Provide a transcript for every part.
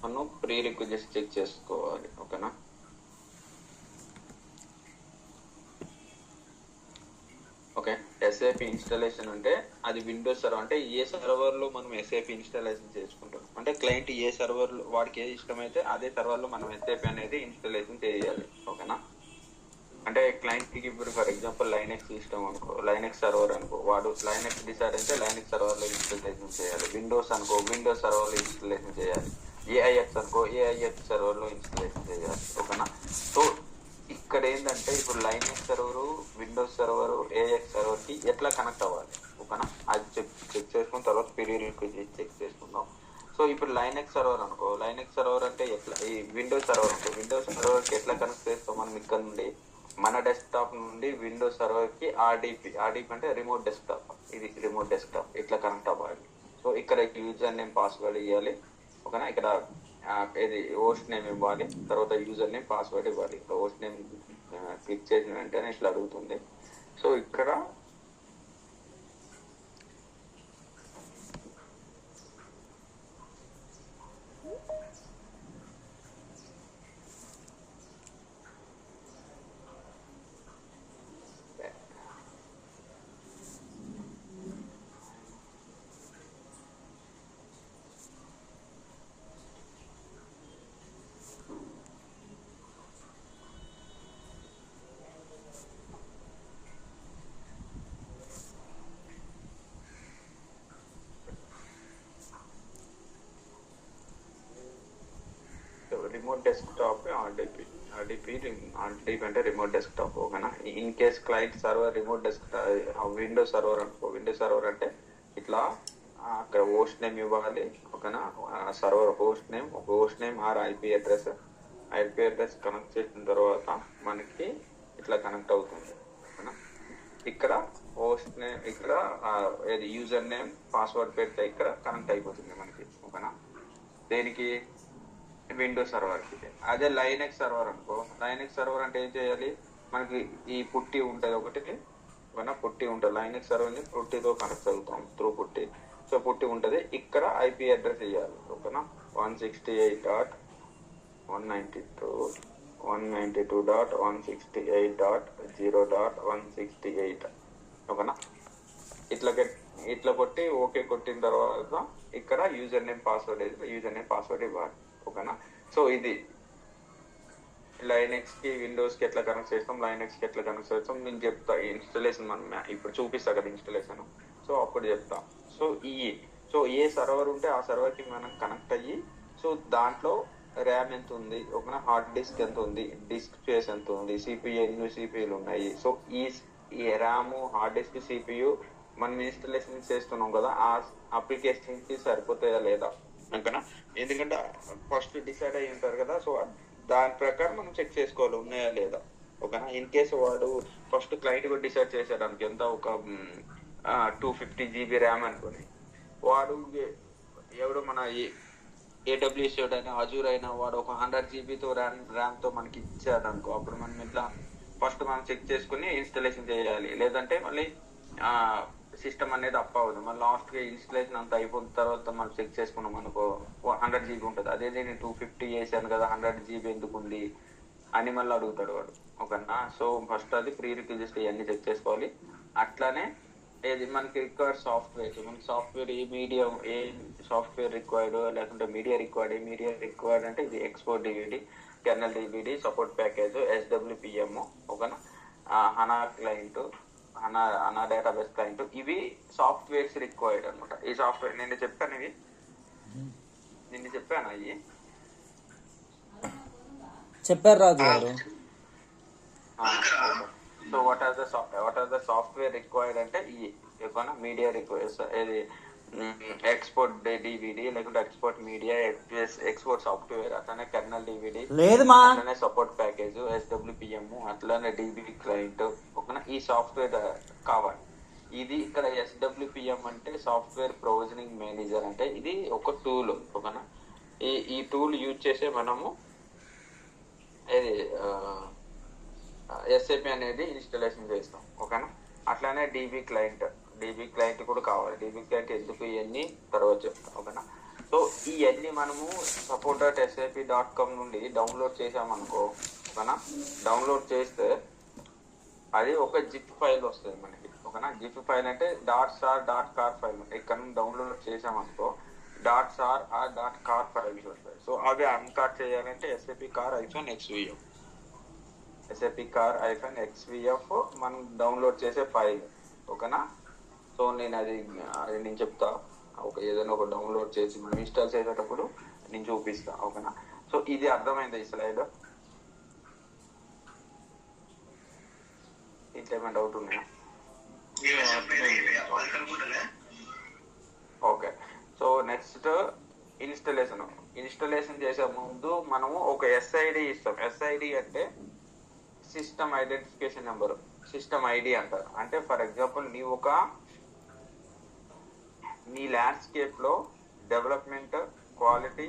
మనం pre request check చేసుకోవాలి. ఓకేనా. ఓకే, ఎస్ఏపి ఇన్స్టాలేషన్ అంటే అది విండోస్ సర్వర్ అంటే ఏ సర్వర్ లో మనం ఎస్ఏపి ఇన్స్టాలేషన్ చేసుకుంటాం అంటే క్లయింట్ ఏ సర్వర్ లో వాడికి ఏది ఇష్టమైతే అదే సర్వర్ లో మనం ఎస్ఏపి అనేది ఇన్స్టాలేషన్ చేయాలి. ఓకేనా. అంటే క్లయింట్ కి ఇప్పుడు ఫర్ ఎగ్జాంపుల్ లైనెక్స్ ఇష్టం అనుకో, లైనెక్స్ సర్వర్ అనుకో, వాడు లైనెక్స్ డిసైడ్ అయితే లైనెక్స్ సర్వర్ లో ఇన్స్టాలేషన్ చేయాలి. విండోస్ అనుకో, విండోస్ సర్వర్ లో ఇన్స్టాలేషన్ చేయాలి. ఏఐఎక్స్ అనుకో, ఏఐఎక్స్ సర్వర్ లో ఇన్స్టాలేషన్ చేయాలి. ఓకేనా. సో ఇక్కడ ఏంటంటే ఇప్పుడు Linux server, Windows server, AIX server కి ఎట్లా కనెక్ట్ అవ్వాలి. ఓకేనా. అది చెక్ చేసుకున్న తర్వాత పీరియడ్ చెక్ చేసుకుందాం. సో ఇప్పుడు లైనెక్స్ సర్వర్ అనుకో, లైనెక్స్ సర్వర్ అంటే ఎట్లా, ఈ విండోస్ సర్వర్ అనుకో, విండోస్ సర్వర్ కి ఎట్లా కనెక్ట్ చేస్తాం మనం ఇక్కడ నుండి మన డెస్క్టాప్ నుండి విండోస్ సర్వర్ కి ఆర్డిపి అంటే రిమోట్ డెస్క్టాప్, ఇది రిమోట్ డెస్క్టాప్ ఇట్లా కనెక్ట్ అవ్వాలి. సో ఇక్కడ యూజర్ నేమ్ పాస్వర్డ్ ఇవ్వాలి. ఓకేనా. ఇక్కడ ఇది హోస్ట్ నేమ్ ఇవ్వాలి, తర్వాత యూజర్ నేమ్ పాస్వర్డ్ ఇవ్వాలి. ఇక్కడ హోస్ట్ నేమ్ క్లిక్ చేసిన వెంటనే ఇట్లా అడుగుతుంది. సో ఇక్కడ రిమోట్ డెస్క్టాప్ ఆర్డిపి అంటే రిమోట్ డెస్క్టాప్. ఓకేనా. In case client server remote desktop Windows server అనుకో, విండోస్ సర్వర్ అంటే ఇట్లా అక్కడ హోస్ట్ నేమ్ ఇవ్వాలి. ఓకేనా. Server host name or IP address connect చేసిన తర్వాత మనకి ఇట్లా కనెక్ట్ అవుతుంది. ఓకేనా. ఇక్కడ హోస్ట్ నేమ్, ఇక్కడ యూజర్ నేమ్ పాస్వర్డ్ పెడితే ఇక్కడ కనెక్ట్ అయిపోతుంది మనకి. ఓకేనా. దేనికి, విండోస్ సర్వర్ కి. అదే లైనెక్స్ సర్వర్ అనుకో, లైనెక్స్ సర్వర్ అంటే ఏం చేయాలి, మనకి ఈ పుట్టి ఉంటది ఒకటి, పుట్టి ఉంటుంది. లైనెక్స్ సర్వర్ ని పుట్టితో కనెక్ట్ అవుతాం త్రూ పుట్టి. సో పుట్టి ఉంటది, ఇక్కడ ఐపీ అడ్రస్ ఇవ్వాలి. ఓకేనా. 168.192.168.0.168. ఓకేనా. ఇట్లా కొట్టి ఓకే కొట్టిన తర్వాత ఇక్కడ యూజర్ నేమ్ పాస్వర్డ్ ఇవ్వాలి. ఓకేనా. సో ఇది లైనెక్స్ కి విండోస్ కి ఎట్లా కనెక్ట్ చేస్తాం, లైనెక్స్ కి ఎట్లా కనెక్ట్ చేస్తాం నేను చెప్తా. ఇన్స్టాలేషన్ మనం ఇప్పుడు చూపిస్తా కదా ఇన్స్టాలేషన్, సో అప్పుడు చెప్తా. సో ఏ సర్వర్ ఉంటే ఆ సర్వర్ కి మనం కనెక్ట్ అయ్యి, సో దాంట్లో ర్యామ్ ఎంత ఉంది, ఒక హార్డ్ డిస్క్ ఎంత ఉంది, డిస్క్ స్పేస్ ఎంత ఉంది, సిపియు ఎన్ని సిపియులు ఉన్నాయి. సో ఈ ర్యామ్, హార్డ్ డిస్క్, సిపియు మనం ఇన్స్టాలేషన్ చేస్తున్నాం కదా ఆ అప్లికేషన్ కి సరిపోతాయా లేదా. ఓకేనా. ఎందుకంటే ఫస్ట్ డిసైడ్ అయ్యి ఉంటారు కదా, సో దాని ప్రకారం మనం చెక్ చేసుకోవాలి ఉన్నాయా లేదా. ఓకేనా. ఇన్ కేసు వాడు ఫస్ట్ క్లయింట్ కూడా డిసైడ్ చేసేయడానికి ఎంత ఒక 250 GB ర్యామ్ అనుకుని, వాడు ఎవడు మన ఏడబ్ల్యూఎస్ అయినా అజూర్ అయినా వాడు ఒక 100 GB ర్యామ్ తో మనకి ఇచ్చాడు అనుకో, అప్పుడు మనం ఇట్లా ఫస్ట్ మనం చెక్ చేసుకుని ఇన్స్టాలేషన్ చేయాలి. లేదంటే మళ్ళీ సిస్టమ్ అనేది అప్ అవ్వదు. మళ్ళీ లాస్ట్ గా ఇన్స్టాలేషన్ అంతా అయిపోయిన తర్వాత మనం చెక్ చేసుకున్నాం అనుకో 100 GB ఉంటుంది. అదే నేను 250 చేశాను కదా 100 GB ఎందుకు ఉంది అని మళ్ళీ అడుగుతాడు వాడు. ఓకేనా. సో ఫస్ట్ అది ప్రీ రిక్వెస్ట్ ఇవన్నీ చెక్ చేసుకోవాలి. అట్లానే ఏది మనకి రిక్వైర్డ్ సాఫ్ట్వేర్, మనకి సాఫ్ట్వేర్ ఏ సాఫ్ట్వేర్ రిక్వైర్డ్, లేకుంటే మీడియా రిక్వైర్డ్ అంటే ఇది export DVD, kernel DVD, support package, SWPM. ఓకేనా. HANA client, HANA database client, ఇవి సాఫ్ట్వేర్స్ రిక్వైర్డ్ అనమాట. ఈ సాఫ్ట్వేర్ నిన్న చెప్పాను అవి చెప్పారు Raju garu. So what are the software required అంటే ఈ మీడియా రిక్వైర్స్, ఇది ఎక్స్పోర్ట్ డివిడి, లేకుంటే ఎక్స్పోర్ట్ మీడియా, ఎక్స్పోర్ట్ సాఫ్ట్వేర్, అట్లానే కెర్నల్ డివిడి, అట్లానే సపోర్ట్ ప్యాకేజ్, SWPM, అట్లానే డిబి క్లయింట్. ఓకేనా. ఈ సాఫ్ట్వేర్ కావాలి. ఇది ఇక్కడ SWPM అంటే సాఫ్ట్వేర్ ప్రొవిజనింగ్ మేనేజర్, అంటే ఇది ఒక టూల్. ఓకేనా. ఈ టూల్ యూజ్ చేసే మనము ఇది ఎస్ఏపి అనేది ఇన్స్టాలేషన్ చేస్తాం. ఓకేనా. అట్లానే డిబి క్లయింట్ కూడా కావాలి. డిబి క్లయింట్ ఎందుకు ఇవన్నీ తర్వాత చెప్తాం. ఓకేనా. సో ఇవన్నీ మనము support.sap.com నుండి డౌన్లోడ్ చేసామనుకో, ఓకేనా. డౌన్లోడ్ చేస్తే అది ఒక జిప్ ఫైల్ వస్తుంది మనకి, ఓకేనా. జిప్ ఫైల్ అంటే .sar.car ఫైల్. ఇక్కడ నుంచి డౌన్లోడ్ చేసామనుకో .sar.car ఫైల్స్ వస్తాయి. సో అవి అన్కార్ చేయాలంటే SAP car-xvf SAP car-xvf మనం డౌన్లోడ్ చేసే ఫైల్, ఓకేనా. సో అది నేను చెప్తా, ఏదైనా ఒక డౌన్లోడ్ చేసి మనం ఇన్స్టాల్ చేసేటప్పుడు నేను చూపిస్తా, ఓకేనా. సో ఇది అర్థమైంది ఈ స్లైడ్? ఇంట్లో ఏమైనా డౌట్ ఉన్నాయా? ఓకే. సో నెక్స్ట్ ఇన్స్టలేషన్ చేసే ముందు మనము ఒక SID ఇస్తాం. SID అంటే system identification number, system ID అంటారు. అంటే ఫర్ ఎగ్జాంపుల్ నీ ల్యాండ్స్కేప్ లో డెవలప్మెంట్, క్వాలిటీ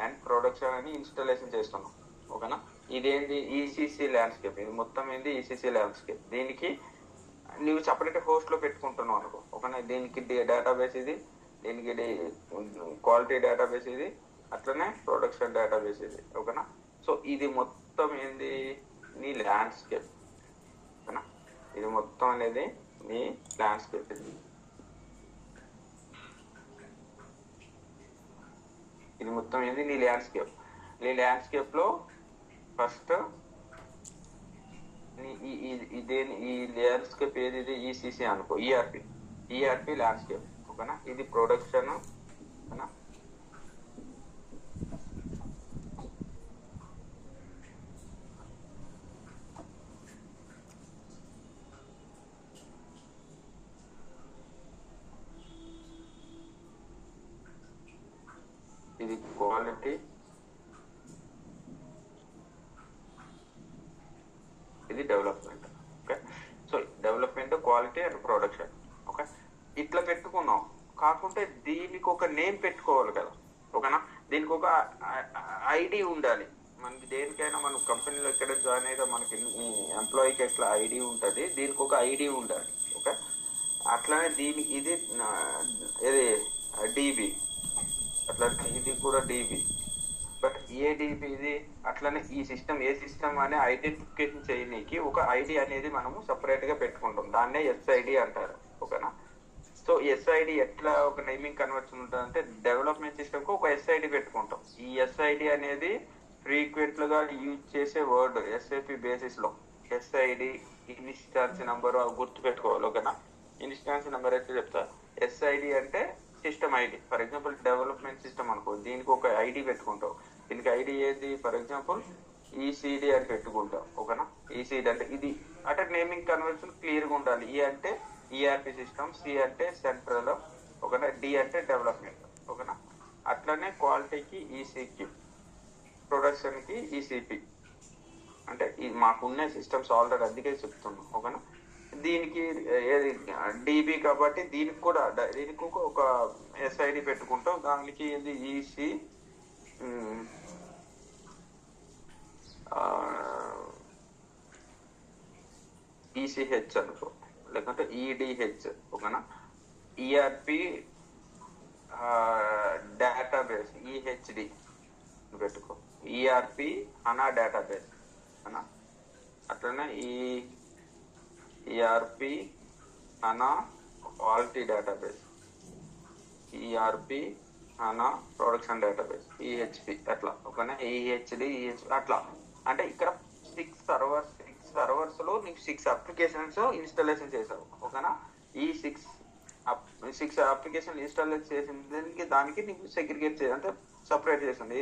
అండ్ ప్రొడక్షన్ అని ఇన్స్టాలేషన్ చేస్తున్నాం, ఓకేనా. ఇదేంటి ECC ల్యాండ్స్కేప్, ఇది మొత్తం ఏంది ECC ల్యాండ్స్కేప్. దీనికి నువ్వు సపరేట్ హోస్ట్ లో పెట్టుకుంటున్నావు అనుకో, ఓకేనా. దీనికి డేటాబేస్ ఇది, దీనికి క్వాలిటీ డేటాబేస్ ఇది, అట్లనే ప్రొడక్షన్ డేటాబేస్ ఇది, ఓకేనా. సో ఇది మొత్తం ఏంది నీ ల్యాండ్స్కేప్, ఓకేనా. ఇది మొత్తం అనేది నీ ల్యాండ్స్కేప్. ఇది మొత్తం ఏంది నీ ల్యాండ్స్కేప్. నీ ల్యాండ్స్కేప్ లో ఫస్ట్ ఈ ల్యాండ్స్కేప్ ఏది, ఇది ECC అనుకో, ERP ల్యాండ్స్కేప్, ఓకేనా. ఇది ప్రొడక్షన్, ఓకేనా. ఇది క్వాలిటీ, ఇది development, okay. So development, quality and production, okay. ఇట్లా పెట్టుకున్నాం. కాకుంటే దీనికి ఒక నేమ్ పెట్టుకోవాలి కదా, ఓకేనా. దీనికి ఒక ఐడి ఉండాలి. మనకి దేనికైనా మన కంపెనీలో ఎక్కడ జాయిన్ అయితే మనకి ఎంప్లాయీకి ఎట్లా ఐడి ఉంటుంది, దీనికి ఒక ఐడి ఉండాలి, ఓకే. అట్లానే ఇది DB, అట్లా ఇది కూడా DB. బట్ ఏ DB ఇది, అట్లనే ఈ సిస్టమ్ ఏ సిస్టమ్ అనే ఐడెంటిఫికేషన్ చేయడానికి ఒక ఐడి అనేది మనము సపరేట్ గా పెట్టుకుంటాం. దాన్నే SID అంటారు, ఓకేనా. సో SID ఎట్లా ఒక నేమింగ్ కన్వర్షన్ ఉంటుంది అంటే, డెవలప్మెంట్ సిస్టమ్ కు ఒక SID పెట్టుకుంటాం. ఈ SID అనేది ఫ్రీక్వెంట్ గా యూజ్ చేసే వర్డ్ SAP బేసిస్ లో. SID ఇన్స్టాన్స్ నంబర్ గుర్తు పెట్టుకోవాలి, ఓకేనా. ఇన్స్టాన్స్ నెంబర్ అయితే చెప్తా. SID అంటే system ID. For example development system అనుకో, దీనికి ఒక ఐడి పెట్టుకుంటావు. దీనికి ఐడి ఏది, ఫర్ ఎగ్జాంపుల్ ECD అని పెట్టుకుంటావు, ఓకేనా. ECD అంటే ఇది అంటే నేమింగ్ కన్వర్షన్ క్లియర్ గా ఉండాలి. E అంటే ERP సిస్టమ్, C అంటే సెంట్రల్, ఓకేనా. D అంటే డెవలప్మెంట్, ఓకేనా. అట్లనే క్వాలిటీకి ECQ, ప్రొడక్షన్ కి ECP. అంటే మాకున్న సిస్టమ్స్ ఆల్రెడీ అందుకే చెప్తున్నాం, ఓకేనా. దీనికి ఏది DB కాబట్టి దీనికి ఒక SID పెట్టుకుంటాం. దానికి ఇది ECH అనుకో, లేకుంటే EDH, ఓకేనా. ERP డేటాబేస్ EHD పెట్టుకో, ERP అనా డేటాబేస్ అనా. అట్లనే ERP అనా క్వాలిటీ డేటాబేస్, ERP అనా ప్రొడక్షన్ డేటాబేస్, EHP అట్లా, ఓకేనా. EHD అట్లా. అంటే ఇక్కడ 6 సర్వర్స్ లో నీకు 6 అప్లికేషన్స్ ఇన్స్టాలేషన్ చేసావు, ఓకేనా. ఈ 6 అప్లికేషన్ ఇన్స్టాలేషన్ చేసిన దానికి నీకు సెగ్రిగేట్ అంటే సపరేట్ చేస్తుంది.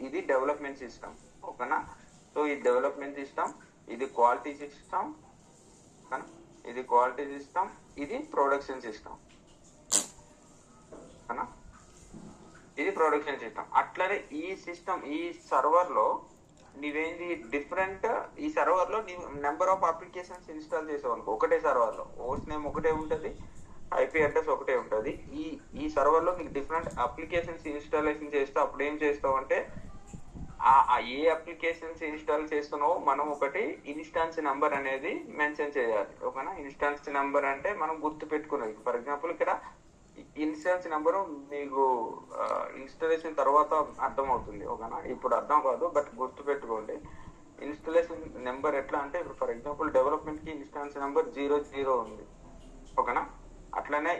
ఇది డెవలప్మెంట్ సిస్టమ్, ఓకేనా. సో ఈ డెవలప్మెంట్ సిస్టమ్, ఇది క్వాలిటీ సిస్టమ్, ఇది క్వాలిటీ సిస్టమ్, ఇది ప్రొడక్షన్ సిస్టమ్, ఇది ప్రొడక్షన్ సిస్టమ్. అట్లనే ఈ సిస్టమ్, ఈ సర్వర్ లో నీవేంది డిఫరెంట్, ఈ సర్వర్ లో నీ నెంబర్ ఆఫ్ అప్లికేషన్స్ ఇన్స్టాల్ చేసావు అనుకో, ఒకటే సర్వర్ లో హోస్ట్ నేమ్ ఒకటే ఉంటది, IP అడ్రస్ ఒకటే ఉంటది. ఈ సర్వర్ లో నీకు డిఫరెంట్ అప్లికేషన్స్ ఇన్స్టాలేషన్ చేస్తే అప్పుడు ఏం చేస్తావు అంటే, ఏ అప్లికేషన్స్ ఇన్స్టాల్ చేస్తున్నావో మనం ఒకటి ఇన్స్టాన్స్ నెంబర్ అనేది మెన్షన్ చేయాలి, ఓకేనా. ఇన్స్టాన్స్ నెంబర్ అంటే మనం గుర్తు పెట్టుకునేది. ఫర్ ఎగ్జాంపుల్ ఇన్స్టాన్స్ నెంబరు మీకు ఇన్స్టాలేషన్ తర్వాత అర్థం అవుతుంది ఓకేనా. ఇప్పుడు అర్థం కాదు బట్ గుర్తు పెట్టుకోండి. ఇన్స్టాలేషన్ నెంబర్ ఎట్లా అంటే ఇప్పుడు ఫర్ ఎగ్జాంపుల్ డెవలప్మెంట్ కి ఇన్స్టాన్స్ నెంబర్ 00 ఉంది ఓకేనా. అట్లనే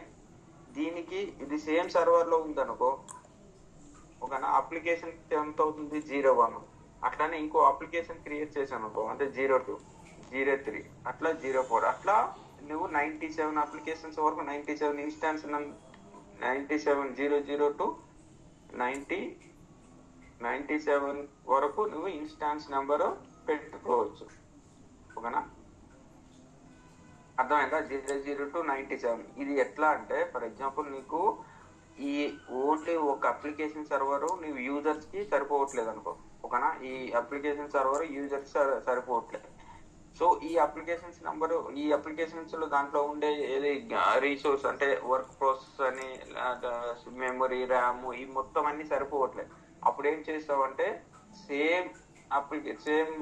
దీనికి ఇది సేమ్ సర్వర్ లో ఉంది అనుకో ఓకేనా. అప్లికేషన్ ఎంత అవుతుంది 01. అట్లానే ఇంకో అప్లికేషన్ క్రియేట్ చేశాను అనుకో అంటే 02, 03 అట్లా 04 అట్లా నువ్వు 97 అప్లికేషన్స్ వరకు 97 ఇన్స్టాన్స్ 97 టు 97 వరకు నువ్వు ఇన్స్టాన్స్ నెంబర్ పెట్టుకోవచ్చు ఓకేనా. అర్థమైందా? 00 టు 97. ఇది ఎట్లా అంటే ఫర్ ఎగ్జాంపుల్ నీకు ఈ ఓన్లీ ఒక అప్లికేషన్ సర్వర్ నువ్వు యూజర్స్ కి సరిపోవట్లేదు అనుకో ఓకేనా. ఈ అప్లికేషన్ సర్వర్ యూజర్స్ సరిపోవట్లేదు. సో ఈ అప్లికేషన్స్ నంబర్ ఈ అప్లికేషన్స్ లో దాంట్లో ఉండే ఏది రీసోర్స్ అంటే వర్క్ ప్రాసెస్ అని మెమరీ ర్యామ్ ఈ మొత్తం అన్ని సరిపోవట్లేదు. అప్పుడు ఏం చేస్తావంటే సేమ్ సేమ్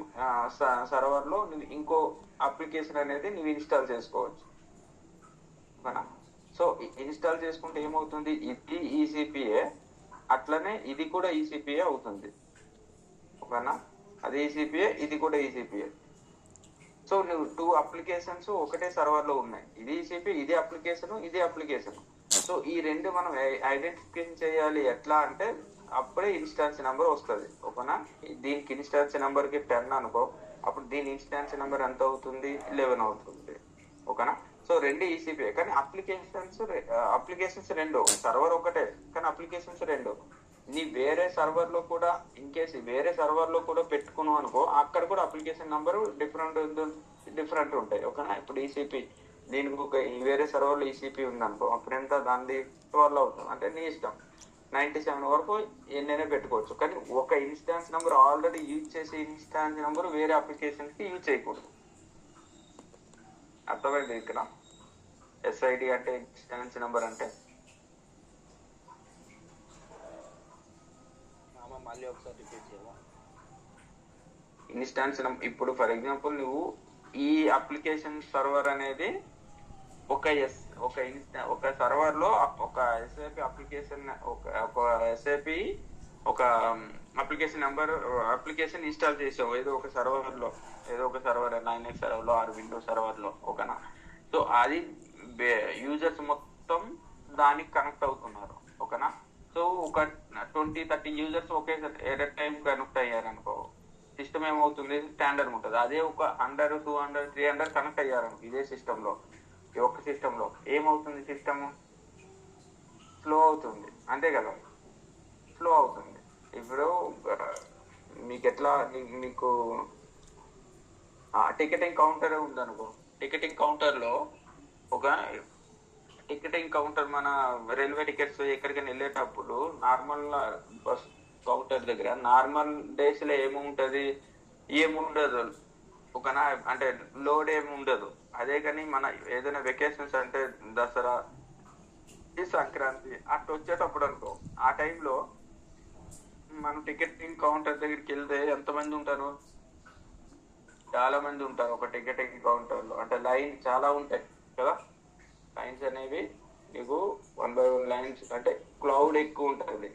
సర్వర్ లో నువ్వు ఇంకో అప్లికేషన్ అనేది నువ్వు ఇన్స్టాల్ చేసుకోవచ్చు ఓకేనా. సో ఇన్స్టాల్ చేసుకుంటే ఏమవుతుంది, ఇది ఈసీపీఏ అట్లనే ఇది కూడా ఈసీపీఏ అవుతుంది ఓకేనా. అది ఈసీపీఏ ఇది కూడా ఈసీపీఏ. సో నువ్వు 2 అప్లికేషన్స్ ఒకటే సర్వర్ లో ఉన్నాయి. ఇది ఈసీపీ ఇది అప్లికేషన్. సో ఈ రెండు మనం ఐడెంటిఫికేషన్ చేయాలి ఎట్లా అంటే అప్పుడే ఇన్స్టాన్స్ నెంబర్ వస్తుంది ఓకేనా. దీనికి ఇన్స్టాన్స్ నెంబర్ కి 10 అనుకో అప్పుడు దీని ఇన్స్టాన్స్ నెంబర్ ఎంత అవుతుంది 11 అవుతుంది ఓకేనా. సో రెండు ఈసీపీ కానీ అప్లికేషన్స్ రెండు, సర్వర్ ఒకటే కానీ అప్లికేషన్స్ రెండు. నీ వేరే సర్వర్ లో కూడా ఇన్ కేసు వేరే సర్వర్ లో కూడా పెట్టుకున్నావు అనుకో అక్కడ కూడా అప్లికేషన్ నంబర్ డిఫరెంట్ ఉంటాయి ఓకేనా. ఇప్పుడు ఈసీపీ దీనికి ఒక వేరే సర్వర్ లో ఈసీపీ ఉంది అనుకో అప్పుడు ఎంత దాన్ని 12 అవుతుంది అంటే నీ ఇష్టం. 97 వరకు ఎన్నైనా పెట్టుకోవచ్చు కానీ ఒక ఇన్స్టాన్స్ నెంబర్ ఆల్రెడీ యూజ్ చేసే ఇన్స్టాన్స్ నెంబర్ వేరే అప్లికేషన్ కి యూజ్ చేయకూడదు. అర్థమైంది ఇక్కడ ఎస్ఐడి అంటే ఇన్స్టాన్స్ నెంబర్ అంటే. మళ్ళీ ఒకసారి రిపీట్ చేయవా? ఇన్స్టాన్స్ ఇప్పుడు ఫర్ ఎగ్జాంపుల్ నువ్వు ఈ అప్లికేషన్ సర్వర్ అనేది ఒక సర్వర్ లో ఒక ఎస్ఏపి అప్లికేషన్ ఒక ఎస్ఏపి ఒక అప్లికేషన్ నెంబర్ అప్లికేషన్ ఇన్స్టాల్ చేసావు ఏదో ఒక సర్వర్ 9x సర్వర్ లో ఆర్ విండోస్ సర్వర్ లో ఓకేనా. సో అది యూజర్స్ మొత్తం దానికి కనెక్ట్ అవుతున్నారు ఓకేనా. సో ఒక 20-30 యూజర్స్ ఒకేసారి ఎట్ టైం కనెక్ట్ అయ్యారనుకో సిస్టమ్ ఏమవుతుంది స్టాండర్డ్ ఉంటుంది. అదే ఒక 100, 200, 300 కనెక్ట్ అయ్యారనుకో ఇదే సిస్టమ్ లో ఈ ఒక్క సిస్టమ్ లో ఏమవుతుంది సిస్టమ్ స్లో అవుతుంది అంతే కదా, స్లో అవుతుంది. ఇప్పుడు మీకు ఎట్లా మీకు టికెటింగ్ కౌంటర్ ఉందనుకో టికెటింగ్ కౌంటర్ లో ఒక టికెటింగ్ కౌంటర్ మన రైల్వే టికెట్స్ ఎక్కడికైనా వెళ్ళేటప్పుడు నార్మల్ బస్ కౌంటర్ దగ్గర నార్మల్ డేస్ లో ఏముండదు ఒకనా అంటే లోడ్ ఏముండదు. అదే కానీ మన ఏదైనా వెకేషన్స్ అంటే దసరా ఈ సంక్రాంతి అట్లా వచ్చేటప్పుడు అనుకో ఆ టైంలో మనం టికెటింగ్ కౌంటర్ దగ్గరికి వెళ్తే ఎంతమంది ఉంటారు, చాలా మంది ఉంటారు ఒక టికెటింగ్ కౌంటర్ లో. అంటే లైన్ చాలా ఉంటాయి కదా, లైన్స్ అనేవి నీకు 1 by 1 లైన్స్ అంటే క్లౌడ్ ఎక్కువ ఉంటుంది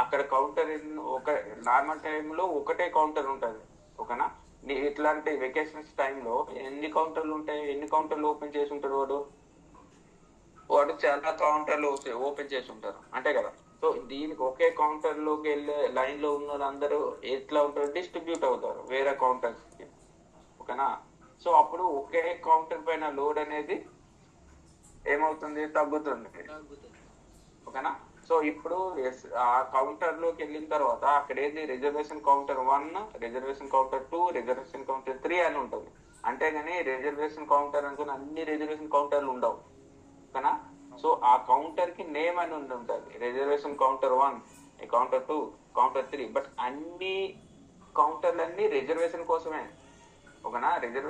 అక్కడ. కౌంటర్ ఒక నార్మల్ టైంలో ఒకటే కౌంటర్ ఉంటుంది ఓకేనా. ఇట్లాంటి వెకేషన్స్ టైంలో ఎన్ని కౌంటర్లు ఉంటాయి, ఎన్ని కౌంటర్లు ఓపెన్ చేసి ఉంటారు వాడు చాలా కౌంటర్లు ఓపెన్ చేసి ఉంటారు అంతే కదా. సో దీనికి ఒకే కౌంటర్ లోకి వెళ్ళే లైన్ లో ఉన్న వాళ్ళందరూ ఎట్లా ఉంటారు డిస్ట్రిబ్యూట్ అవుతారు వేరే కౌంటర్స్ కి ఓకేనా. సో అప్పుడు ఒకే కౌంటర్ పైన లోడ్ అనేది ఏమవుతుంది తగ్గుతుంది ఓకేనా. సో ఇప్పుడు ఆ కౌంటర్ లోకి వెళ్ళిన తర్వాత అక్కడ ఏంది reservation counter 1, reservation counter 2, reservation counter 3 అని ఉంటుంది. అంతేగాని రిజర్వేషన్ కౌంటర్ అనుకుని అన్ని రిజర్వేషన్ కౌంటర్లు ఉండవు ఓకేనా. సో ఆ కౌంటర్ కి నేమ్ అని ఉంటుంది, reservation counter 1, counter 2, counter 3. But అన్ని కౌంటర్లన్నీ రిజర్వేషన్ కోసమే ఓకేనా.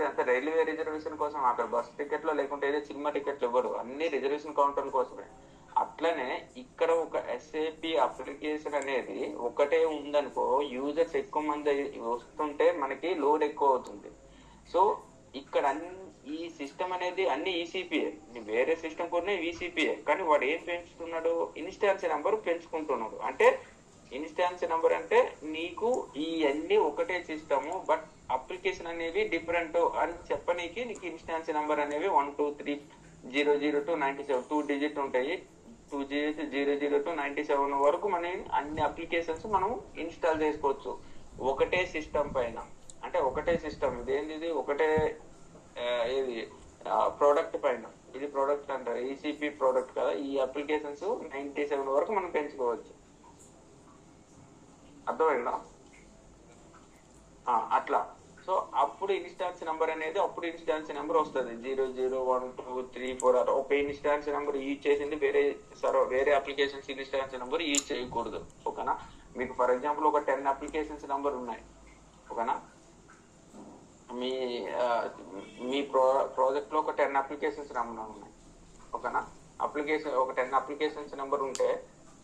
అంటే రైల్వే రిజర్వేషన్ కోసం అక్కడ బస్ టికెట్ లో లేకుంటే ఏదో సినిమా టికెట్లు ఇవ్వరు, అన్ని రిజర్వేషన్ కౌంటర్ కోసమే. అట్లనే ఇక్కడ ఒక ఎస్ఏపి అప్లికేషన్ అనేది ఒకటే ఉందనుకో యూజర్స్ ఎక్కువ మంది వస్తుంటే మనకి లోడ్ ఎక్కువ అవుతుంది. సో ఇక్కడ ఈ సిస్టమ్ అనేది అన్ని ఈసీపీఏ, వేరే సిస్టమ్ కూడా ఈసీపీఏ, కానీ వాడు ఏం పెంచుతున్నాడు, ఇన్స్టాన్స్ నెంబర్ పెంచుకుంటున్నాడు. అంటే ఇన్స్టాన్స్ నెంబర్ అంటే నీకు ఈ అన్ని ఒకటే సిస్టము బట్ అప్లికేషన్ అనేవి డిఫరెంట్ అని చెప్పనీకి నీకు ఇన్స్టాన్స్ నెంబర్ అనేవి 1 2 3 0 0 to 97 2 డిజిట్ ఉంటాయి. 2 డిజిట్ 0 0 to 97 వరకు మనం అన్ని అప్లికేషన్స్ మనం ఇన్స్టాల్ చేసుకోవచ్చు ఒకటే సిస్టమ్ పైన. అంటే ఒకటే సిస్టమ్, ఇదేంటి ఒకటే ఏది ప్రోడక్ట్ పైన, ఇది ప్రోడక్ట్ అంటారు, ఈసీపీ ప్రోడక్ట్ కదా. ఈ అప్లికేషన్స్ 97 వరకు మనం పెంచుకోవచ్చు. అర్థమైందా? అట్లా. సో అప్పుడు ఇన్స్టాన్స్ నెంబర్ అనేది అప్పుడు ఇన్స్టాన్స్ నెంబర్ వస్తుంది 0 0 1 2 3 4 అట్లా. ఒక ఇన్స్టాన్స్ నెంబర్ యూజ్ చేసింది వేరే అప్లికేషన్స్ ఇన్స్టాన్స్ నెంబర్ యూజ్ చేయకూడదు. ఓకేనా? మీకు ఫర్ ఎగ్జాంపుల్ ఒక 10 అప్లికేషన్స్ నెంబర్ ఉన్నాయి. ఓకేనా? మీ మీ ప్రాజెక్ట్ లో ఒక 10 అప్లికేషన్స్ నెంబర్ ఉన్నాయి. ఓకేనా? ఒక 10 అప్లికేషన్స్ నెంబర్ ఉంటే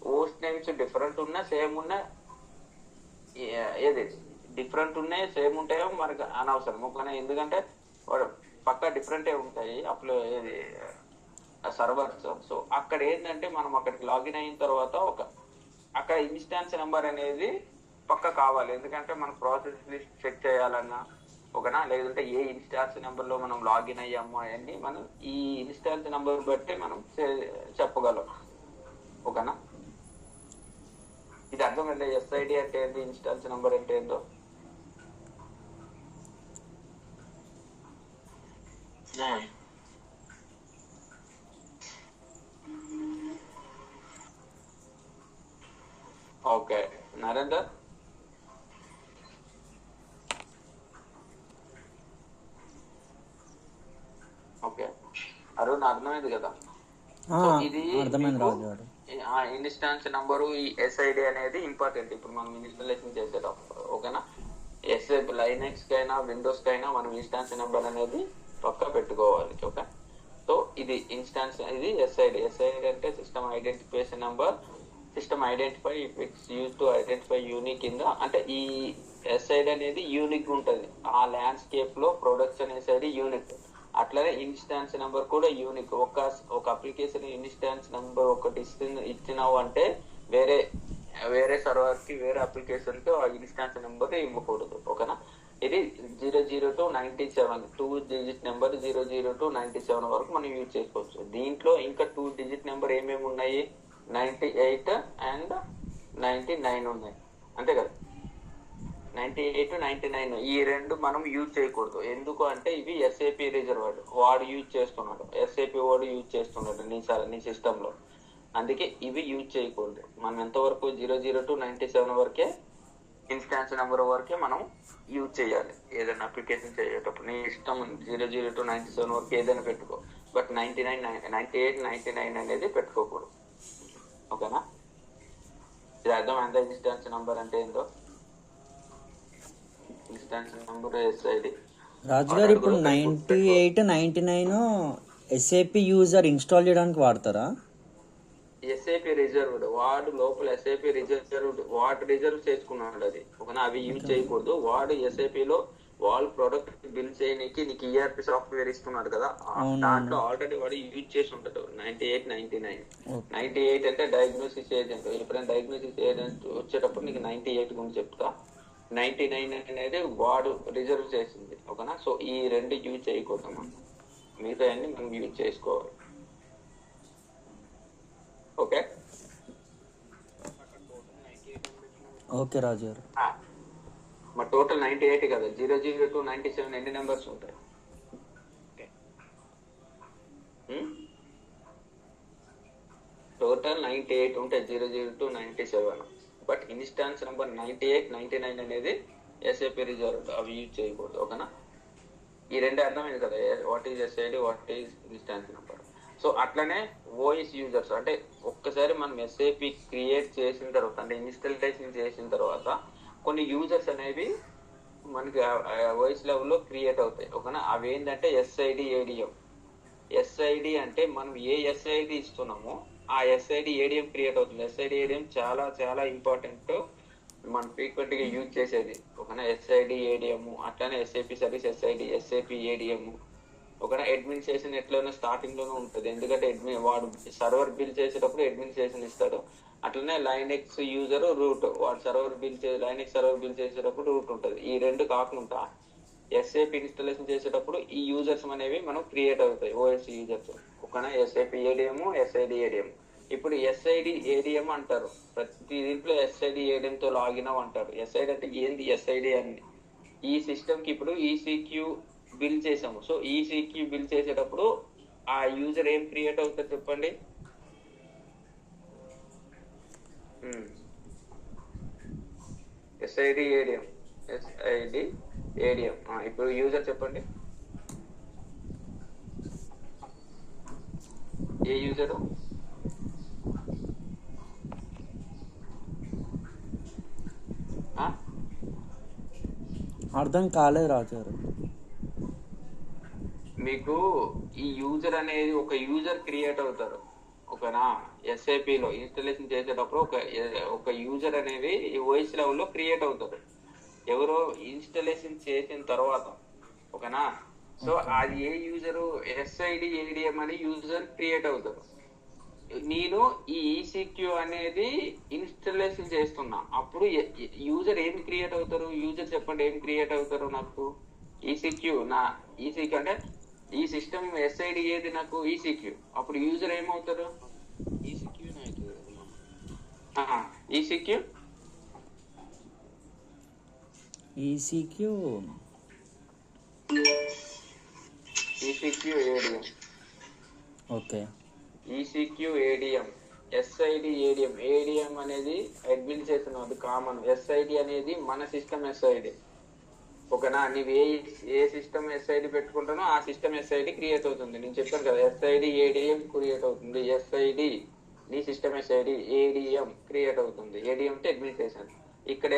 హోస్ట్ నేమ్స్ డిఫరెంట్ ఉన్నా సేమ్ ఉన్నా, ఏది డిఫరెంట్ ఉన్నాయి సేమ్ ఉంటాయో మనకు అనవసరం. ఓకేనా? ఎందుకంటే పక్కా డిఫరెంటే ఉంటాయి ఏది సర్వర్స్. సో అక్కడ ఏంటంటే మనం అక్కడికి లాగిన్ అయిన తర్వాత అక్కడ ఇన్స్టాన్స్ నెంబర్ అనేది పక్క కావాలి. ఎందుకంటే మన ప్రాసెస్ లిస్ట్ చెక్ చేయాలన్నా, ఓకేనా, లేదంటే ఏ ఇన్స్టాన్స్ నెంబర్ లో మనం లాగిన్ అయ్యాము అవన్నీ మనం ఈ ఇన్స్టాన్స్ నెంబర్ బట్టి మనం చెప్పగలం. ఓకేనా? ఇది అర్థమైందా? ఎస్ఐడి అంటే ఏంటి, ఇన్స్టాన్స్ నెంబర్ అంటే ఏంటో. ఓకే నరేందర్, ఓకే అరుణ్ అర్థమైంది కదా? ఇది అర్థమైంది రాజు గారు. ఇన్స్టాన్స్ నంబరు ఈ ఎస్ఐడి అనేది ఇంపార్టెంట్ ఇప్పుడు మనం ఇన్స్టాలేషన్ చేసేటప్పుడు. ఓకేనా? ఎస్ఐపి లైనక్స్ కైనా విండోస్ కైనా మనం ఇన్స్టాన్స్ నెంబర్ అనేది పక్కా పెట్టుకోవాలి. ఓకే? సో ఇది ఇన్స్టాన్స్, ఇది ఎస్ఐడి. ఎస్ఐడి అంటే system identification number, system identify it's use to identify unique కింద. అంటే ఈ ఎస్ఐడి అనేది యూనిక్ ఉంటుంది ఆ ల్యాండ్స్కేప్ లో. ప్రొడక్షన్ ఎస్ఐడి యూనిక్, అట్లనే ఇన్స్టాన్స్ నెంబర్ కూడా యూనిక్. ఒక అప్లికేషన్ ఇన్స్టాన్స్ నెంబర్ ఒకటి ఇచ్చినావు అంటే వేరే సర్వర్ కి వేరే అప్లికేషన్ కి ఆ ఇన్స్టాన్స్ నెంబర్ ఇవ్వకూడదు. ఓకేనా? ఇది 0 0 to 97 2 డిజిట్ నెంబర్ 0 0 to 97 వరకు మనం యూజ్ చేసుకోవచ్చు. దీంట్లో ఇంకా 2 డిజిట్ నెంబర్ ఏమేమి ఉన్నాయి, 98 అండ్ 99 ఉన్నాయి. అంతే కదా? 98 99 ఈ రెండు మనం యూజ్ చేయకూడదు. ఎందుకు అంటే ఇవి ఎస్ఏపి రిజర్వర్డ్ వాడు యూజ్ చేస్తున్నాడు, ఎస్ఏపి వాడు యూజ్ చేస్తున్నాడు నీ సిస్టమ్ లో. అందుకే ఇవి యూజ్ చేయకూడదు. మనం ఎంతవరకు 0 0 to 97 వరకే ఇన్స్టాన్స్ నెంబర్ వరకే మనం యూజ్ చేయాలి ఏదైనా అప్లికేషన్ చేసేటప్పుడు. నీ ఇష్టం 0 0 to 97 వరకు ఏదైనా పెట్టుకో, బట్ 98 99 అనేది పెట్టుకోకూడదు. ఓకేనా? ఇది అర్థమైందా ఇన్స్టాన్స్ నెంబర్ అంటే ఏందో? Instance number SID. రాజు గారు ఇప్పుడు 98 99 ఎస్ఏపి యూజర్ ఇన్స్టాల్ చేయడానికి వాడతారా? ఎస్ఐపి రిజర్వ్డ్ వాడు లోపల ఎస్ఐపి రిజర్వ్డ్ వాడు రిజర్వ్ చేసుకున్నాడు అది. ఓకేనా? అవి యూజ్ చేయకూడదు. వాడు ఎస్ఐపిలో వాళ్ళు ప్రొడక్ట్ బిల్ చేయడానికి నీకు ఈఆర్పి సాఫ్ట్వేర్ ఇస్తున్నాడు కదా, దాంట్లో ఆల్రెడీ వాడు యూజ్ చేసి ఉంటాడు 98 99. 98 అంటే డయాగ్నోసిస్ ఏజెంట్. ఎప్పుడైనా డయాగ్నోసిస్ ఏజెంట్ వచ్చేటప్పుడు నీకు 98 గురించి చెప్తా. 99 అనేది వాడు రిజర్వ్ చేసింది. ఓకేనా? సో ఈ రెండు యూజ్ చేయకూడదు, మనం మిగతా అన్ని మనం యూజ్ చేసుకోవాలి. ఓకే? ఓకే రాజు గారు. మా టోటల్ 98 కదా, 0 0 to 97 ఎన్ని నెంబర్స్ ఉంటాయి? టోటల్ 98 ఉంటాయి 0 0 to 97. బట్ ఇన్స్టాన్స్ నెంబర్ 98 99 అనేది ఎస్ఏపి రిజర్వ్, అవి యూజ్ చేయకూడదు. ఓకేనా? ఈ రెండు అర్థమైంది కదా, what is SID, what is instance number. So అట్లనే ఓఎస్ యూజర్స్ అంటే ఒక్కసారి మనం ఎస్ఏపి క్రియేట్ చేసిన తర్వాత అంటే ఇన్స్టాలేషన్ చేసిన తర్వాత కొన్ని యూజర్స్ అనేవి మనకి ఓఎస్ లెవెల్లో క్రియేట్ అవుతాయి. ఓకేనా? అవి ఏంటంటే ఎస్ఐడి ఏడిఎం. ఎస్ఐడి అంటే మనం ఏ ఎస్ఐడి ఇస్తున్నామో ఆ ఎస్ఐడి ఏడిఎం క్రియేట్ అవుతుంది. ఎస్ఐడి ఏడిఎం చాలా చాలా ఇంపార్టెంట్, మనం ఫ్రీక్వెంట్ గా యూజ్ చేసేది. ఓకేనా? ఎస్ఐడి ఏడిఎం, అట్లానే SAP service SID, SAP ATM. ఓకేనా. అడ్మినిస్ట్రేషన్ ఎట్లైనా స్టార్టింగ్ లోనే ఉంటుంది, ఎందుకంటే వాడు సర్వర్ బిల్ చేసేటప్పుడు అడ్మినిస్ట్రేషన్ ఇస్తాడు. అట్లనే లైనెక్స్ యూజర్ రూట్, వాడు server bill Linux server bill చేసేటప్పుడు రూట్ ఉంటుంది. ఈ రెండు కాకుండా ఎస్ఏపి ఇన్స్టాలేషన్ చేసేటప్పుడు ఈ యూజర్స్ అనేవి మనం క్రియేట్ అవుతాయి, ఓఎస్ యూజర్స్. ఓకేనా. SAP ATM, SID ATM. ఇప్పుడు ఎస్ఐడి ఏడిఎం అంటారు, ప్రతి దీంట్లో ఎస్ఐడి ఏడిఎం తో లాగిన్ అంటారు. ఎస్ఐడి అంటే ఏంది ఎస్ఐడి అని? ఈ సిస్టమ్ కి ఇప్పుడు ఈసీక్యూ బిల్ చేసాము. సో ఈసీక్యూ బిల్ చేసేటప్పుడు ఆ యూజర్ ఏం క్రియేట్ అవుతారు చెప్పండి? SID ATM, SID ATM. ఇప్పుడు యూజర్ చెప్పండి, ఏ యూజరు? అర్థం కాలేదు రాజు గారు. మీకు ఈ యూజర్ అనేది ఒక యూజర్ క్రియేట్ అవుతారు. ఓకేనా. ఎస్ఐపిలో ఇన్స్టాలేషన్ చేసేటప్పుడు ఒక యూజర్ అనేది ఓఎస్ లెవెల్లో క్రియేట్ అవుతారు, ఎవరో ఇన్స్టాలేషన్ చేసిన తర్వాత. ఓకేనా. సో అది ఏ యూజరు? ఎస్ఐడి ఏడిఎం అని యూజర్ క్రియేట్ అవుతారు. నేను ఈ ఈసీక్యూ అనేది ఇన్స్టాలేషన్ చేస్తున్నా, అప్పుడు యూజర్ ఏం క్రియేట్ అవుతారు? యూజర్ చెప్పండి ఏం క్రియేట్ అవుతారు నాకు? ఈసీక్యూ, నా ఈసీక్యూ అంటే ఈ సిస్టమ్ ఎస్ఐడి ఏది నాకు? ఈసీక్యూ. అప్పుడు యూజర్ ఏమవుతారు? ECQ ECQ ECQ ECQ ADM. Okay. ECQ ADM, SID ADM. ADM అనేది అడ్మినిస్ట్రేషన్, అది కామన్. ఎస్ఐడి అనేది మన సిస్టమ్ ఎస్ఐడి. ఓకేనా. నీవు ఏ సిస్టమ్ ఎస్ఐడి పెట్టుకుంటానో ఆ సిస్టమ్ ఎస్ఐడి క్రియేట్ అవుతుంది. నేను చెప్పాను కదా, ఎస్ఐడి ఏడిఎం క్రియేట్ అవుతుంది. ఎస్ఐడి నీ సిస్టమ్ ఎస్ఐడి, ఏడిఎం క్రియేట్ అవుతుంది. ఏడిఎం అంటే అడ్మినిస్ట్రేషన్. ఇక్కడ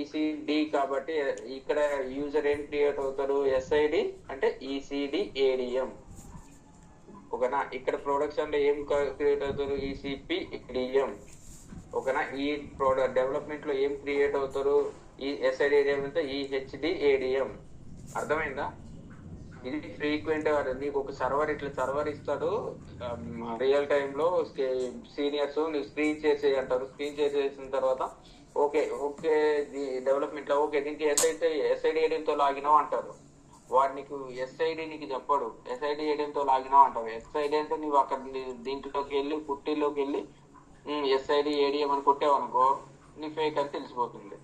ఈసీడి కాబట్టి ఇక్కడ యూజర్ ఏం క్రియేట్ అవుతారు? ఎస్ఐడి అంటే ఈసీడి ఏడిఎం. ఓకేనా. ఇక్కడ ప్రొడక్షన్ లో ఏం క్రియేట్ అవుతారు? ECP ATM. ఓకేనా. ఈ ప్రోడక్ట్ డెవలప్మెంట్ లో ఏం క్రియేట్ అవుతారు? ఈ ఎస్ఐడి ఏడిఎం అంటే ఈహెచ్డి ఏడిఎం. అర్థమైందా? ఇది ఫ్రీక్వెంట్. నీకు ఒక సర్వర్ ఇట్లా సర్వర్ ఇస్తాడు, రియల్ టైమ్ లో సీనియర్స్ నీకు స్క్రీన్ షేర్ చేయంటారు. స్క్రీన్ షేర్ చేసిన తర్వాత ఓకే డెవలప్మెంట్ లో ఓకే దీనికి ఎస్ఐడి ఏడిఎం తో లాగిన్ అంటారు. వాడు నీకు ఎస్ఐడి నీకు చెప్పడు, ఎస్ఐడి ఏడిఎం తో లాగిన్ అంటావు. ఎస్ఐడి అంటే నువ్వు అక్కడ దీంట్లోకి వెళ్ళి పుట్టిలోకి వెళ్ళి ఎస్ఐడి ఏడిఎం అని కొట్టావనుకో నీ ఫేక్ అని తెలిసిపోతుంది.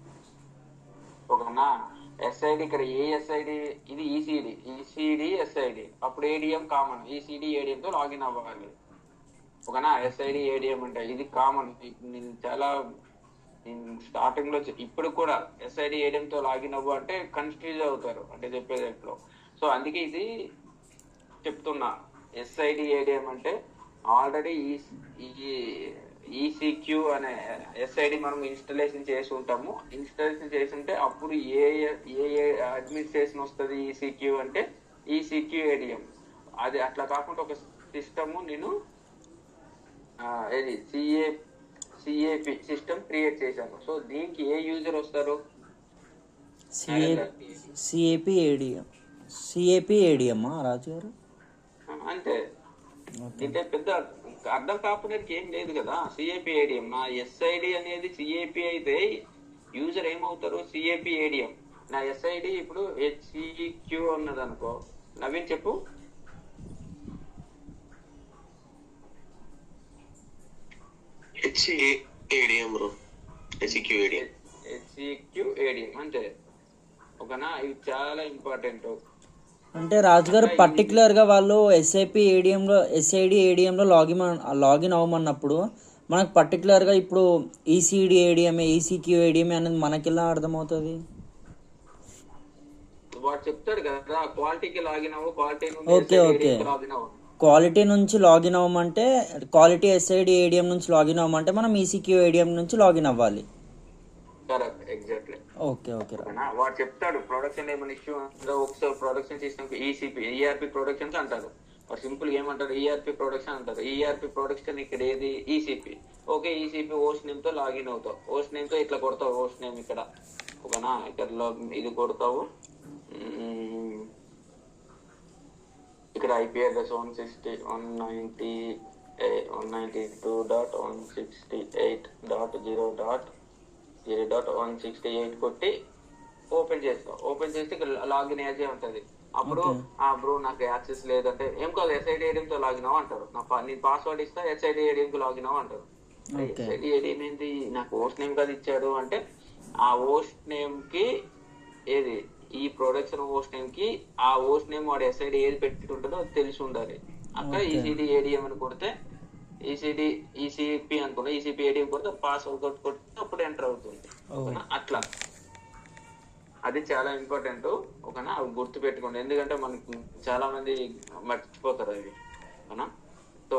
ఓకేనా. ఎస్ఐడి ఇక్కడ ఏ ఎస్ఐడి? ఇది ఈసీడి ఎస్ఐడి. అప్పుడు ఏడిఎం కామన్, ఈసీడి ఏడిఎం తో లాగిన్ అవ్వాలి. ఓకేనా. ఎస్ఐడి ఏడిఎం అంటే ఇది కామన్. నేను చాలా స్టార్టింగ్ లో ఇప్పుడు కూడా ఎస్ఐడి ఏడిఎం తో లాగిన్ అవ్వు అంటే కన్ఫ్యూజ్ అవుతారు, అంటే చెప్పేదాంట్లో. సో అందుకే ఇది చెప్తున్నా. ఎస్ఐడి ఏడిఎం అంటే ఆల్రెడీ ఈసీక్యూ అనే ఎస్ఐడి మనం ఇన్స్టాలేషన్ చేసి ఉంటాము. ఇన్స్టాలేషన్ చేసి ఉంటే అప్పుడు ఏ అడ్మినిస్ట్రేషన్ వస్తుంది? ఈసీక్యూ అంటే ఈసీక్యూ ఏడిఎం. అది అట్లా కాకుండా ఒక సిస్టమ్ నేను సిఏపి సిస్టమ్ క్రియేట్ చేశాను. సో దీనికి ఏ యూజర్ వస్తారు? సిఏపి ఏడిఎం రాజు గారు. అంతే. దీంట్లో పెద్ద అర్థం కాకపోతే ఏం లేదు కదా. సిఏపి ఏడిఎం, నా ఎస్ఐడి అనేది సిఏపి అయితే యూజర్ ఏమవుతారు? CAP ATM. నా ఎస్ఐడి ఇప్పుడు హెచ్సిక్యూ అన్నది అనుకో. నవీన్ చెప్పు. హెచ్సిక్యూ ఏడిఎం అంతే. ఓకేనా. ఇవి చాలా ఇంపార్టెంట్. అంటే రాజుగారు పర్టికులర్గా వాళ్ళు ఎస్ఐడి ఏడిఎంలో లాగిన్ అవ్వమన్నప్పుడు మనకు పర్టికులర్గా ఇప్పుడు ఈసీడి ఏడిఎం, ఈసీక్యూ ఏడిఎం అనేది మనకి ఎలా అర్థమవుతుంది? వాడు చెప్తాడు కదా, క్వాలిటీకి లాగిన్ అవ్వు, క్వాలిటీ క్వాలిటీ నుంచి లాగిన్ అవ్వమంటే, క్వాలిటీ ఎస్ఐడి ఏడిఎం నుంచి లాగిన్ అవ్వమంటే మనం ఈసీక్యూ ఏడిఎం నుంచి లాగిన్ అవ్వాలి. Correct, exactly. ఓకే. వాడు చెప్తాడు ప్రొడక్షన్ ఏమైనా ఇష్యూ ఒకసారి ప్రొడక్షన్ సిస్టమ్ ఈఆర్పి ప్రొడక్షన్స్ అంటారు. సింపుల్ ఏమంటారు? ఈఆర్పి ప్రొడక్షన్ అంటారు. ఈఆర్పి ప్రొడక్షన్ ఇక్కడ ఏది? ECP. Okay, ECP host name తో లాగిన్ అవుతావు. హోస్ట్ నేమ్ తో ఇట్లా కొడతావు, హోస్ట్ నేమ్ ఇక్కడ. ఓకేనా. ఇక్కడ ఇది కొడతావు, ఇక్కడ ఐపీ అడ్రస్ 192.168.0.0.168 కొట్టి ఓపెన్ చేస్తాం. ఓపెన్ చేస్తే ఇక్కడ లాగిన్ యాజ్ ఉంటుంది. అప్పుడు బ్రో నాకు యాక్సెస్ లేదంటే ఏం కాదు, ఎస్ఐడి ఏడిఎం తో లాగిన్ అవ్వ అంటారు. నీ పాస్వర్డ్ ఇస్తా, ఎస్ఐడి ఏడిఎం కి లాగిన్ అవ్వ అంటారు. ఎస్ఐడి ఏడిఎం ఏంది, నాకు హోస్ట్ నేమ్ కదా ఇచ్చాడు అంటే ఆ హోస్ట్ నేమ్ కి ఏది ఈ ప్రొడక్షన్ హోస్ట్ నేమ్ కి ఆ హోస్ట్ నేమ్ వాడు ఎస్ఐడి ఏది పెట్టి ఉంటుందో అది తెలిసి ఉండాలి. అక్కడ ఈసీడి ఏడిఎం అని కొడితే ఈసీపీ అనుకున్నా, ఈసీపీ ఏడిఎం కొడితే పాస్వర్డ్ కొడితే అప్పుడు ఎంటర్ అవుతుంది. అట్లా అది చాలా ఇంపార్టెంట్. ఓకేనా, అవి గుర్తు పెట్టుకోండి, ఎందుకంటే మనకి చాలా మంది మర్చిపోతారు అవి. ఓకేనా, సో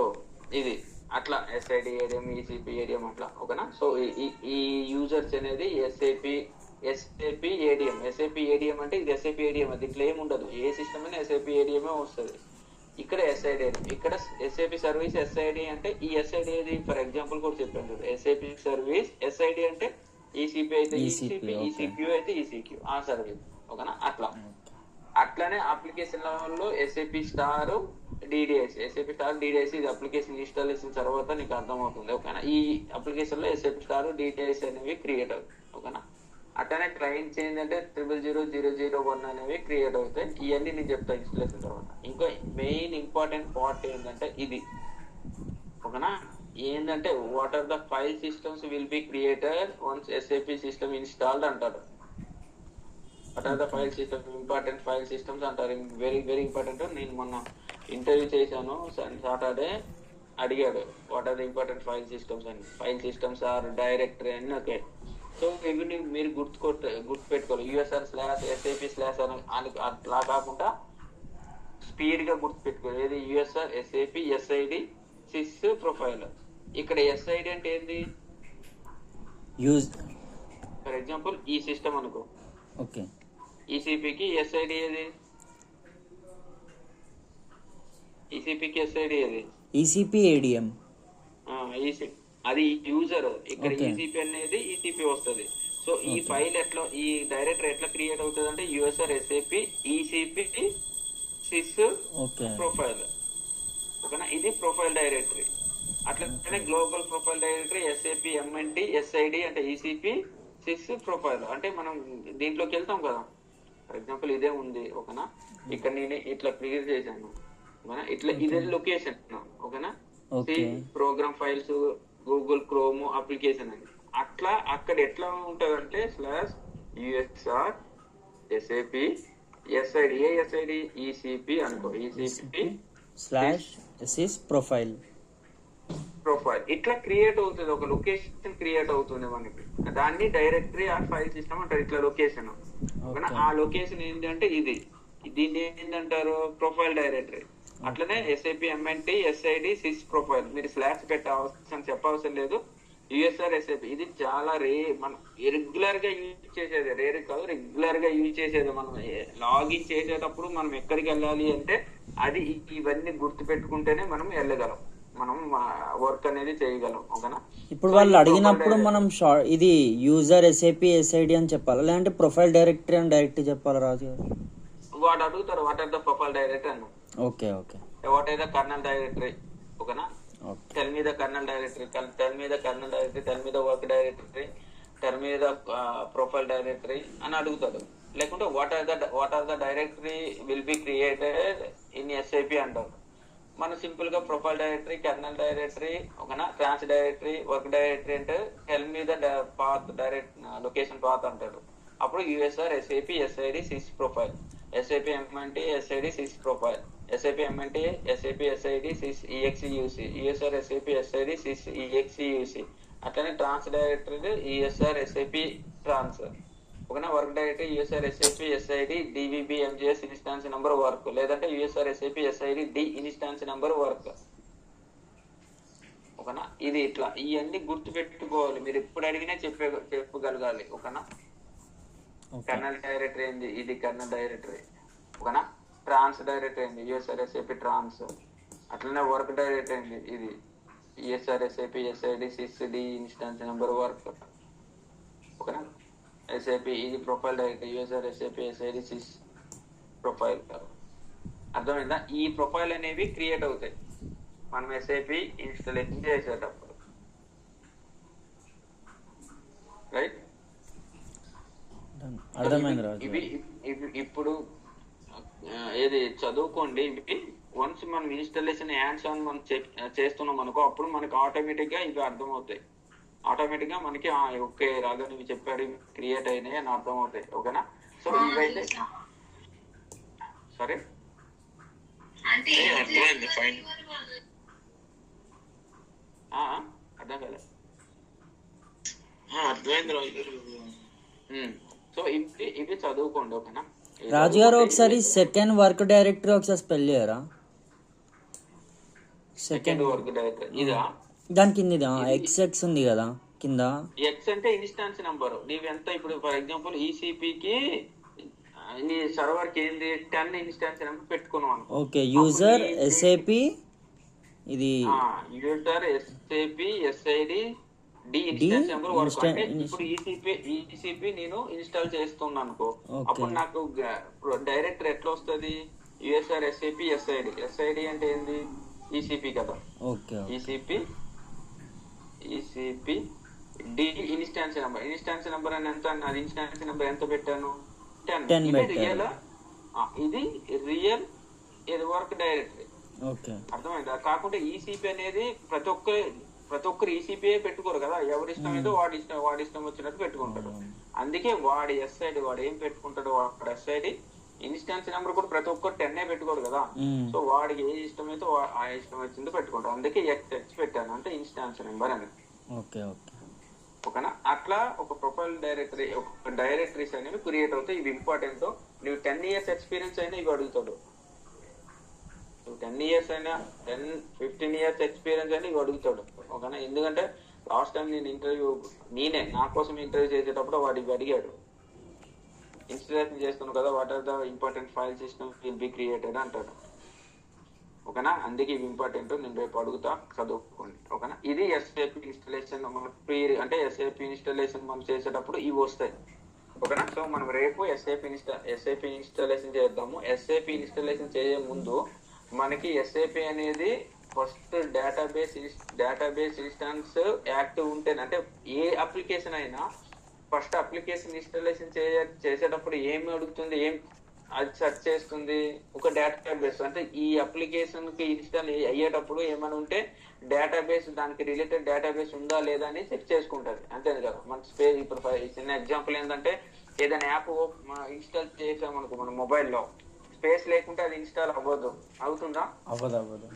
ఇది అట్లా ఎస్ఐడి ఏడిఎం, ఈసీపీ ఏడిఎం అట్లా. ఓకేనా, సో ఈ యూజర్స్ అనేది ఎస్ఏపి ఏడిఎం. ఎస్ఏపి ఏడిఎం అంటే ఇది ఎస్ఏపి ఏడిఎం, దీంట్లో ఏమి ఉండదు. ఏ సిస్టమ్ అయినా ఎస్ఏపి ఏడిఎంఏ వస్తుంది. ఇక్కడ ఎస్ఐడి, ఇక్కడ ఎస్ఏపి సర్వీస్ ఎస్ఐడి అంటే ఈ ఎస్ఐడి ఏది ఫర్ ఎగ్జాంపుల్ కూడా చెప్పాను. ఎస్ఏపి సర్వీస్ ఎస్ఐడి అంటే ఈసీపీ అయితే ఈసీపీ, ఈసీక్యూ అయితే ఈసీక్యూ, ఆ సర్వీస్. ఓకేనా, అట్లానే అప్లికేషన్ లెవెల్లో SAP star DDS, SAP star DDS ఇది అప్లికేషన్ ఇన్స్టాల్ చేసిన తర్వాత నీకు అర్థమవుతుంది. ఓకేనా, ఈ అప్లికేషన్ లో ఎస్ఏపి స్టార్ డిడిఎస్ అనేవి క్రియేట్ అవుతాయి. ఓకేనా, అట్లానే క్లయింట్స్ ఏంటంటే 00001 అనేవి క్రియేట్ అవుతాయి. ఇవన్నీ నేను చెప్తా ఇన్స్టాలేషన్ తర్వాత. ఇంకో మెయిన్ ఇంపార్టెంట్ పార్ట్ ఏంటంటే ఇది. ఓకేనా, ఏంటంటే what are the file systems will be created once SAP system installed అంటారు. What are the file system, important file systems అంటారు. Very very important. నేను మొన్న ఇంటర్వ్యూ చేశాను, సాటర్డే అడిగాడు what are the important file systems అని. File systems are directory అని. Okay, so ఇవి మీరు గుర్తుపెట్టుకోవాలి. USR/SAP/ అని అట్లా కాకుండా స్పీడ్ గా గుర్తుపెట్టుకోవాలి. ఏది USR SAP SID SIS profile. ఇక్కడ SID అంటే ఏంది, ఫర్ ఎగ్జాంపుల్ ఈ సిస్టమ్ అనుకో, ఓకే, ఈసీపీకి SID ఏది, ఈసీపీకి SID ఏది, ఈసీపీ ఏడిఎం. అది యూజర్. ఇక్కడ ఈసీపీ అనేది ఈసీపీ వస్తుంది. సో ఈ ఫైల్ ఎట్లా, ఈ డైరెక్టరీ ఎట్లా క్రియేట్ అవుతుంది అంటే USR SAP ECP SIS profile. ఓకేనా, ఇది ప్రొఫైల్ డైరెక్టరీ. అట్లనే global profile directory SAP MNT SID అంటే ECP SIS ప్రొఫైల్. అంటే మనం దీంట్లోకి వెళ్తాం కదా, ఫర్ ఎగ్జాంపుల్ ఇదే ఉంది. ఓకేనా, ఇక్కడ నేను ఇట్లా క్లియర్ చేశాను. ఓకేనా, ఇట్లా ఇదే లొకేషన్. ఓకేనా, programme files Google chrome application అని. అట్లా అక్కడ ఎట్లా ఉంటదంటే /USR SAP SID SID ECP అనుకో, ECP /SIS ప్రొఫైల్ ఇట్లా క్రియేట్ అవుతుంది. ఒక లొకేషన్ క్రియేట్ అవుతుంది మనకి, దాన్ని డైరెక్టరీ ఆర్ ఫైల్ సిస్టమ్ అంటారు. ఇట్లా లొకేషన్. ఆ లొకేషన్ ఏంటంటే ఇది, దీన్ని ఏంటంటారు, ప్రొఫైల్ డైరెక్టరీ. అట్లనే SAP MNT SID SIS profile. మీరు స్లాష్ పెట్టవసరం చెప్పవసరం లేదు. USR SAP ఇది చాలా మనం రెగ్యులర్ గా యూజ్ చేసేది, రేర్ కాదు, రెగ్యులర్ గా యూజ్ చేసేది. మనం లాగిన్ చేసేటప్పుడు మనం ఎక్కడికి వెళ్ళాలి అంటే అది ఇవన్నీ గుర్తు పెట్టుకుంటేనే మనం వెళ్ళగలం, మనం వర్క్ అనేది చేయగలం. ఓకేనా, ఇప్పుడు వాళ్ళు అడిగినప్పుడు మనం ఇది యూజర్ SAP SID అని చెప్పాలా, లేదంటే ప్రొఫైల్ డైరెక్టరీ అని డైరెక్ట్ చెప్పాలా రాజు గారు? వాడు అడుగుతారు what are the profile directory అన్న. Okay okay, what are the kernel directory. ఓకేనా, tell me the kernel directory, tell me the kernel directory, tell me the work directory, tell me the profile directory అని అడుగుతాడు. లేకుంటే what are the directory will be created in SAP అంటారు. మనం simple గా profile directory, colonel directory, ఓకేనా, ట్రాన్స్ directory, work directory అంటే tell me the path direct location path అంటాడు. అప్పుడు USR SAP SID SIS profile, SAP MNT SID SIS profile, SAP MNT SAP SID SIS EXEUC, USR SAP SID SIS EXEUC. అట్లనే ట్రాన్స్ directory USR SAP ట్రాన్స్. ఓకేనా, work directory USR SAP SID DVB MGS instance number work, లేదంటే USR SAP SID D instance number work. ఓకేనా, ఇది ఇట్లా ఇవన్నీ గుర్తు పెట్టుకోవాలి. మీరు ఎప్పుడు అడిగినా చెప్పగలగాలి. ఓకేనా, కర్నల్ డైరెక్టరీ ఏంది, ఇది కర్నల్ డైరెక్టరీ. ఓకేనా, ట్రాన్స్ డైరెక్టరీ ఏంది, USR SAP ట్రాన్స్. అట్లనే వర్క్ డైరెక్టరీ ఏంది, ఇది USR SAP SID SIS D instance number work. ఓకేనా, SAP ఇది profile directory USR SAP SID SIS profile. అర్థమైందా? ఈ ప్రొఫైల్ అనేవి క్రియేట్ అవుతాయి మనం ఎస్ఐపి ఇన్స్టాలేషన్ చేసేటప్పుడు, రైట్? అర్థమైంది రాజు ఇవి ఇప్పుడు ఏది చదువుకోండి. ఇవి వన్స్ మనం ఇన్స్టాలేషన్ హ్యాండ్స్ ఆన్ మనం చేస్తున్నాం అనుకో, అప్పుడు మనకి ఆటోమేటిక్ గా ఇవి అర్థమవుతాయి. ఆటోమేటిక్ గా మనకి ఓకే రాగా నువ్వు చెప్పాడు క్రియేట్ అయినాయి అని అర్థమవుతాయి. ఓకేనా? సో ఇవైతే సరే, అర్థం కదా? సో ఇవి చదువుకోండి. ఓకేనా? రాజు గారు ఒకసారి సెకండ్ వర్క్ డైరెక్టరీ ఒకసారి స్పెల్ చేయరా? సెకండ్ వర్క్ డైరెక్టరీ ఇదా? దాని కింద ఎక్స్ ఉంది కదా కింద. ఎక్స్ అంటే ఇన్స్టాన్స్ నెంబర్. నీవు ఎంత ఇప్పుడు ఫర్ ఎగ్జాంపుల్ ఈసీపీకి ఈ సర్వర్ కి ఏంది 10 ఇన్స్టాన్స్ నెంబర్ పెట్టుకున్నాం అనుకో. ఓకే, యూజర్ ఎస్ఏపి ఇది user SAP SID D instance number వరకు. అంటే ఇప్పుడు ఈసీపీ నేను ఇన్స్టాల్ చేస్తున్నాను అనుకో, అప్పుడు నాకు డైరెక్టర్ ఎట్లా వస్తుంది? USR SAP SID. ఎస్ఐడి అంటే ఏంది? ఈసీపీ కదా. Okay, ECP D instance number. Instance number అని ఎంత? అది ఇన్స్టాన్స్ నెంబర్ ఎంత పెట్టాను? 10. ఇది రియల్, ఇది రియల్, ఇది వర్క్ డైరెక్టరీ. అర్థమైందా? కాకుండా ఈసీపీ అనేది ప్రతి ఒక్కరు ఈసీపీ పెట్టుకోరు కదా. ఎవరి ఇష్టం ఏదో వాడి ఇష్టం వచ్చినట్టు పెట్టుకుంటాడు. అందుకే వాడి ఎస్ఐడి వాడు ఏం పెట్టుకుంటాడు? వాడు ఎస్ఐడి ఇన్స్టాన్స్ నెంబర్ కూడా ప్రతి ఒక్కరు 10 పెట్టుకోడు కదా. సో వాడికి ఏ ఇష్టం అయితే ఆ ఇష్టం వచ్చిందో పెట్టుకుంటాడు. అందుకే ఎక్స్ పెట్టాను, అంటే ఇన్స్టాన్స్ నెంబర్ అని. ఓకేనా? అట్లా ఒక ప్రొఫైల్ డైరెక్టరీ, ఒక డైరెక్టరీస్ అనేవి క్రియేట్ అవుతాయి. ఇవి ఇంపార్టెంట్. నువ్వు 10 years ఎక్స్పీరియన్స్ అయినా ఇవి అడుగుతాడు. 10 years అయినా 10-15 years ఎక్స్పీరియన్స్ అయినా ఇవి అడుగుతాడు. ఓకేనా? ఎందుకంటే లాస్ట్ టైం నేనే నా కోసం ఇంటర్వ్యూ చేసేటప్పుడు వాడు ఇవి అడిగాడు. ఇన్స్టాలేషన్ చేస్తున్నావు కదా, what are the important file system will be created అంటాడు. ఓకేనా? అందుకే ఇవి ఇంపార్టెంట్. నేను రేపు అడుగుతా, చదువుకోండి. ఓకేనా? ఇది ఎస్ఏపి ఇన్స్టాలేషన్. మనం అంటే ఎస్ఏపి ఇన్స్టాలేషన్ మనం చేసేటప్పుడు ఇవి వస్తాయి. ఓకేనా? సో మనం రేపు ఎస్ఏపి ఇన్స్టాలేషన్ చేద్దాము. ఎస్ఏపి ఇన్స్టాలేషన్ చేసే ముందు మనకి ఎస్ఏపి అనేది ఫస్ట్ డేటాబేస్ ఇన్స్టాన్స్ యాక్టివ్ ఉంటేనే, అంటే ఏ అప్లికేషన్ అయినా ఫస్ట్ అప్లికేషన్ ఇన్స్టాలేషన్ చేసేటప్పుడు ఏమి అడుగుతుంది, అది సెర్చ్ చేస్తుంది ఒక డేటాబేస్. అంటే ఈ అప్లికేషన్ కి ఇన్స్టాల్ అయ్యేటప్పుడు ఏమైనా ఉంటే డేటాబేస్, దానికి రిలేటెడ్ డేటాబేస్ ఉందా లేదా అని చెక్ చేసుకుంటది. అంతేది కదా. మన ఇప్పుడు చిన్న ఎగ్జాంపుల్ ఏంటంటే, ఏదైనా యాప్ ఇన్స్టాల్ చేసామనుకో మన మొబైల్లో, స్పేస్ లేకుంటే అది ఇన్స్టాల్ అవ్వదు. అవుతుందా? అవ్వదు.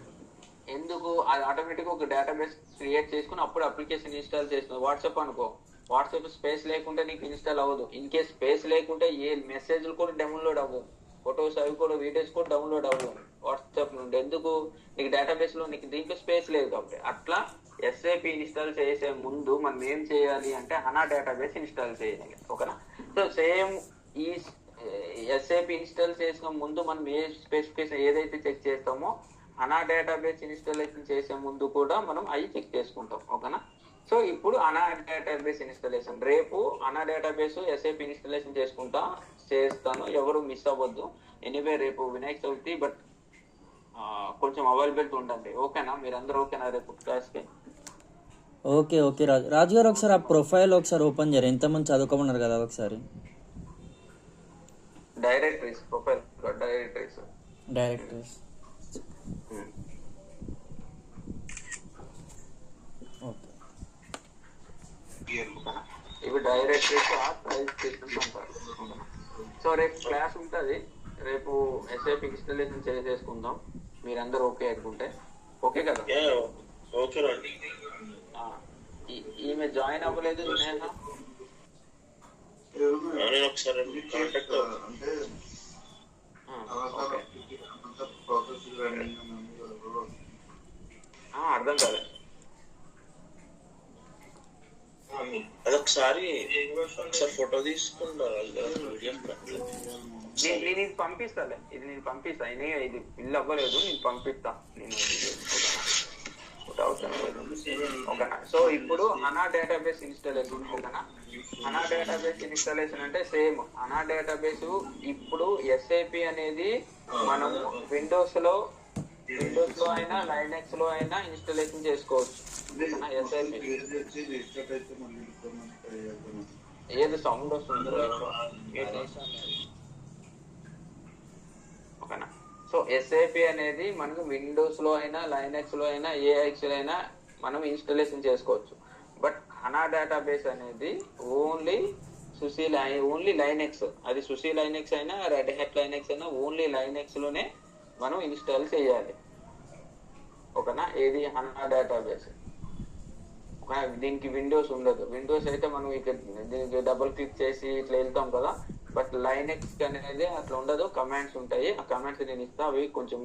ఎందుకు? అది ఆటోమేటిక్ గా ఒక డేటాబేస్ క్రియేట్ చేసుకుని అప్పుడు అప్లికేషన్ ఇన్స్టాల్ చేస్తుంది. వాట్సాప్ అనుకో, వాట్సాప్ స్పేస్ లేకుంటే నీకు ఇన్స్టాల్ అవ్వదు. ఇన్ కేస్ స్పేస్ లేకుంటే ఏ మెసేజ్లు కూడా డౌన్లోడ్ అవ్వవు, ఫొటోస్ అవి కూడా, వీడియోస్ కూడా డౌన్లోడ్ అవ్వవు వాట్సాప్ నుండి. ఎందుకు? నీకు డేటాబేస్ లో నీకు దీంట్లో స్పేస్ లేదు కాబట్టి. అట్లా ఎస్ఏపి ఇన్స్టాల్ చేసే ముందు మనం ఏం చేయాలి అంటే హనా డేటాబేస్ ఇన్స్టాల్ చేయాలి. ఓకేనా? సో సేమ్ ఈ ఎస్ఏపి ఇన్స్టాల్ చేసిన ముందు మనం ఏ స్పెసిఫికేషన్ ఏదైతే చెక్ చేస్తామో హనా డేటాబేస్ ఇన్స్టాలేషన్ చేసే ముందు కూడా మనం అవి చెక్ చేసుకుంటాం. ఓకేనా? సో ఇప్పుడు అనా డేటాబేస్ ఇన్స్టాలేషన్ రేపు అనా డేటాబేస్ ఎస్ఏపి ఇన్స్టాలేషన్ చేస్తాను. ఎవరు మిస్ అవ్వద్దు. ఎనీవే రేపు వినాయక చవితి, బట్ కొంచెం అవైలబిలిటీ ఉండండి. ఓకేనా? మీరందరూ ఓకేనా రేపు క్లాస్కి? ఓకే రాజు గారు ఒకసారి ఆ ప్రొఫైల్ ఒకసారి ఓపెన్ చేయరు. ఎంతమంది చదువుకోమన్నారు కదా ఒకసారి. Directories profile, directories. ఇవి డైరెక్టరీస్ అంటారు. సో రేపు క్లాస్ ఉంటుంది. రేపు ఎస్ఐపి ఇన్స్టాలేషన్ చేసుకుందాం. మీరందరూ ఓకే అనుకుంటే. ఓకే కదా? ఈమె జాయిన్ అవ్వలేదు. అర్థం కాదు. అదొకసారి ఫోటో తీసుకుంటా. నేను ఇది పంపిస్తాలే, ఇది నేను పంపిస్తా. ఇది ఫిల్ అవ్వలేదు, నేను పంపిస్తా. నేను డౌట్ ఓకేనా. సో ఇప్పుడు హనా డేటాబేస్ ఇన్స్టాలేషన్ ఓకేనా. హనా డేటాబేస్ ఇన్స్టాలేషన్ అంటే సేమ్ హనా డేటాబేస్ ఇప్పుడు ఎస్ఏపి అనేది మనము విండోస్ లో అయినా లైనక్స్ లో అయినా ఇన్స్టాలేషన్ చేసుకోవచ్చు. ఎస్ఐపి ఏది సౌండ్ వస్తుంది ఓకేనా. సో ఎస్ఐపి అనేది మనకు విండోస్ లో అయినా లైనక్స్ లో అయినా ఏఐఎక్స్ లో అయినా మనం ఇన్స్టాలేషన్ చేసుకోవచ్చు. బట్ హనా డేటాబేస్ అనేది ఓన్లీ ఓన్లీ లైనక్స్, అది సుసి లైనక్స్ అయినా రెడ్ హ్యాట్ లైనక్స్ అయినా ఓన్లీ లైనక్స్ లోనే మనం ఇన్స్టాల్ చేయాలి ఓకేనా. ఏది హనా డేటాబేస్ దీనికి విండోస్ ఉండదు. విండోస్ అయితే మనం ఇక్కడ దీనికి డబుల్ క్లిక్ చేసి ఇట్లా వెళ్తాం కదా. బట్ లైనక్స్ అనేది అట్లా ఉండదు, కమాండ్స్ ఉంటాయి. ఆ కమాండ్స్ నేను ఇస్తా, అవి కొంచెం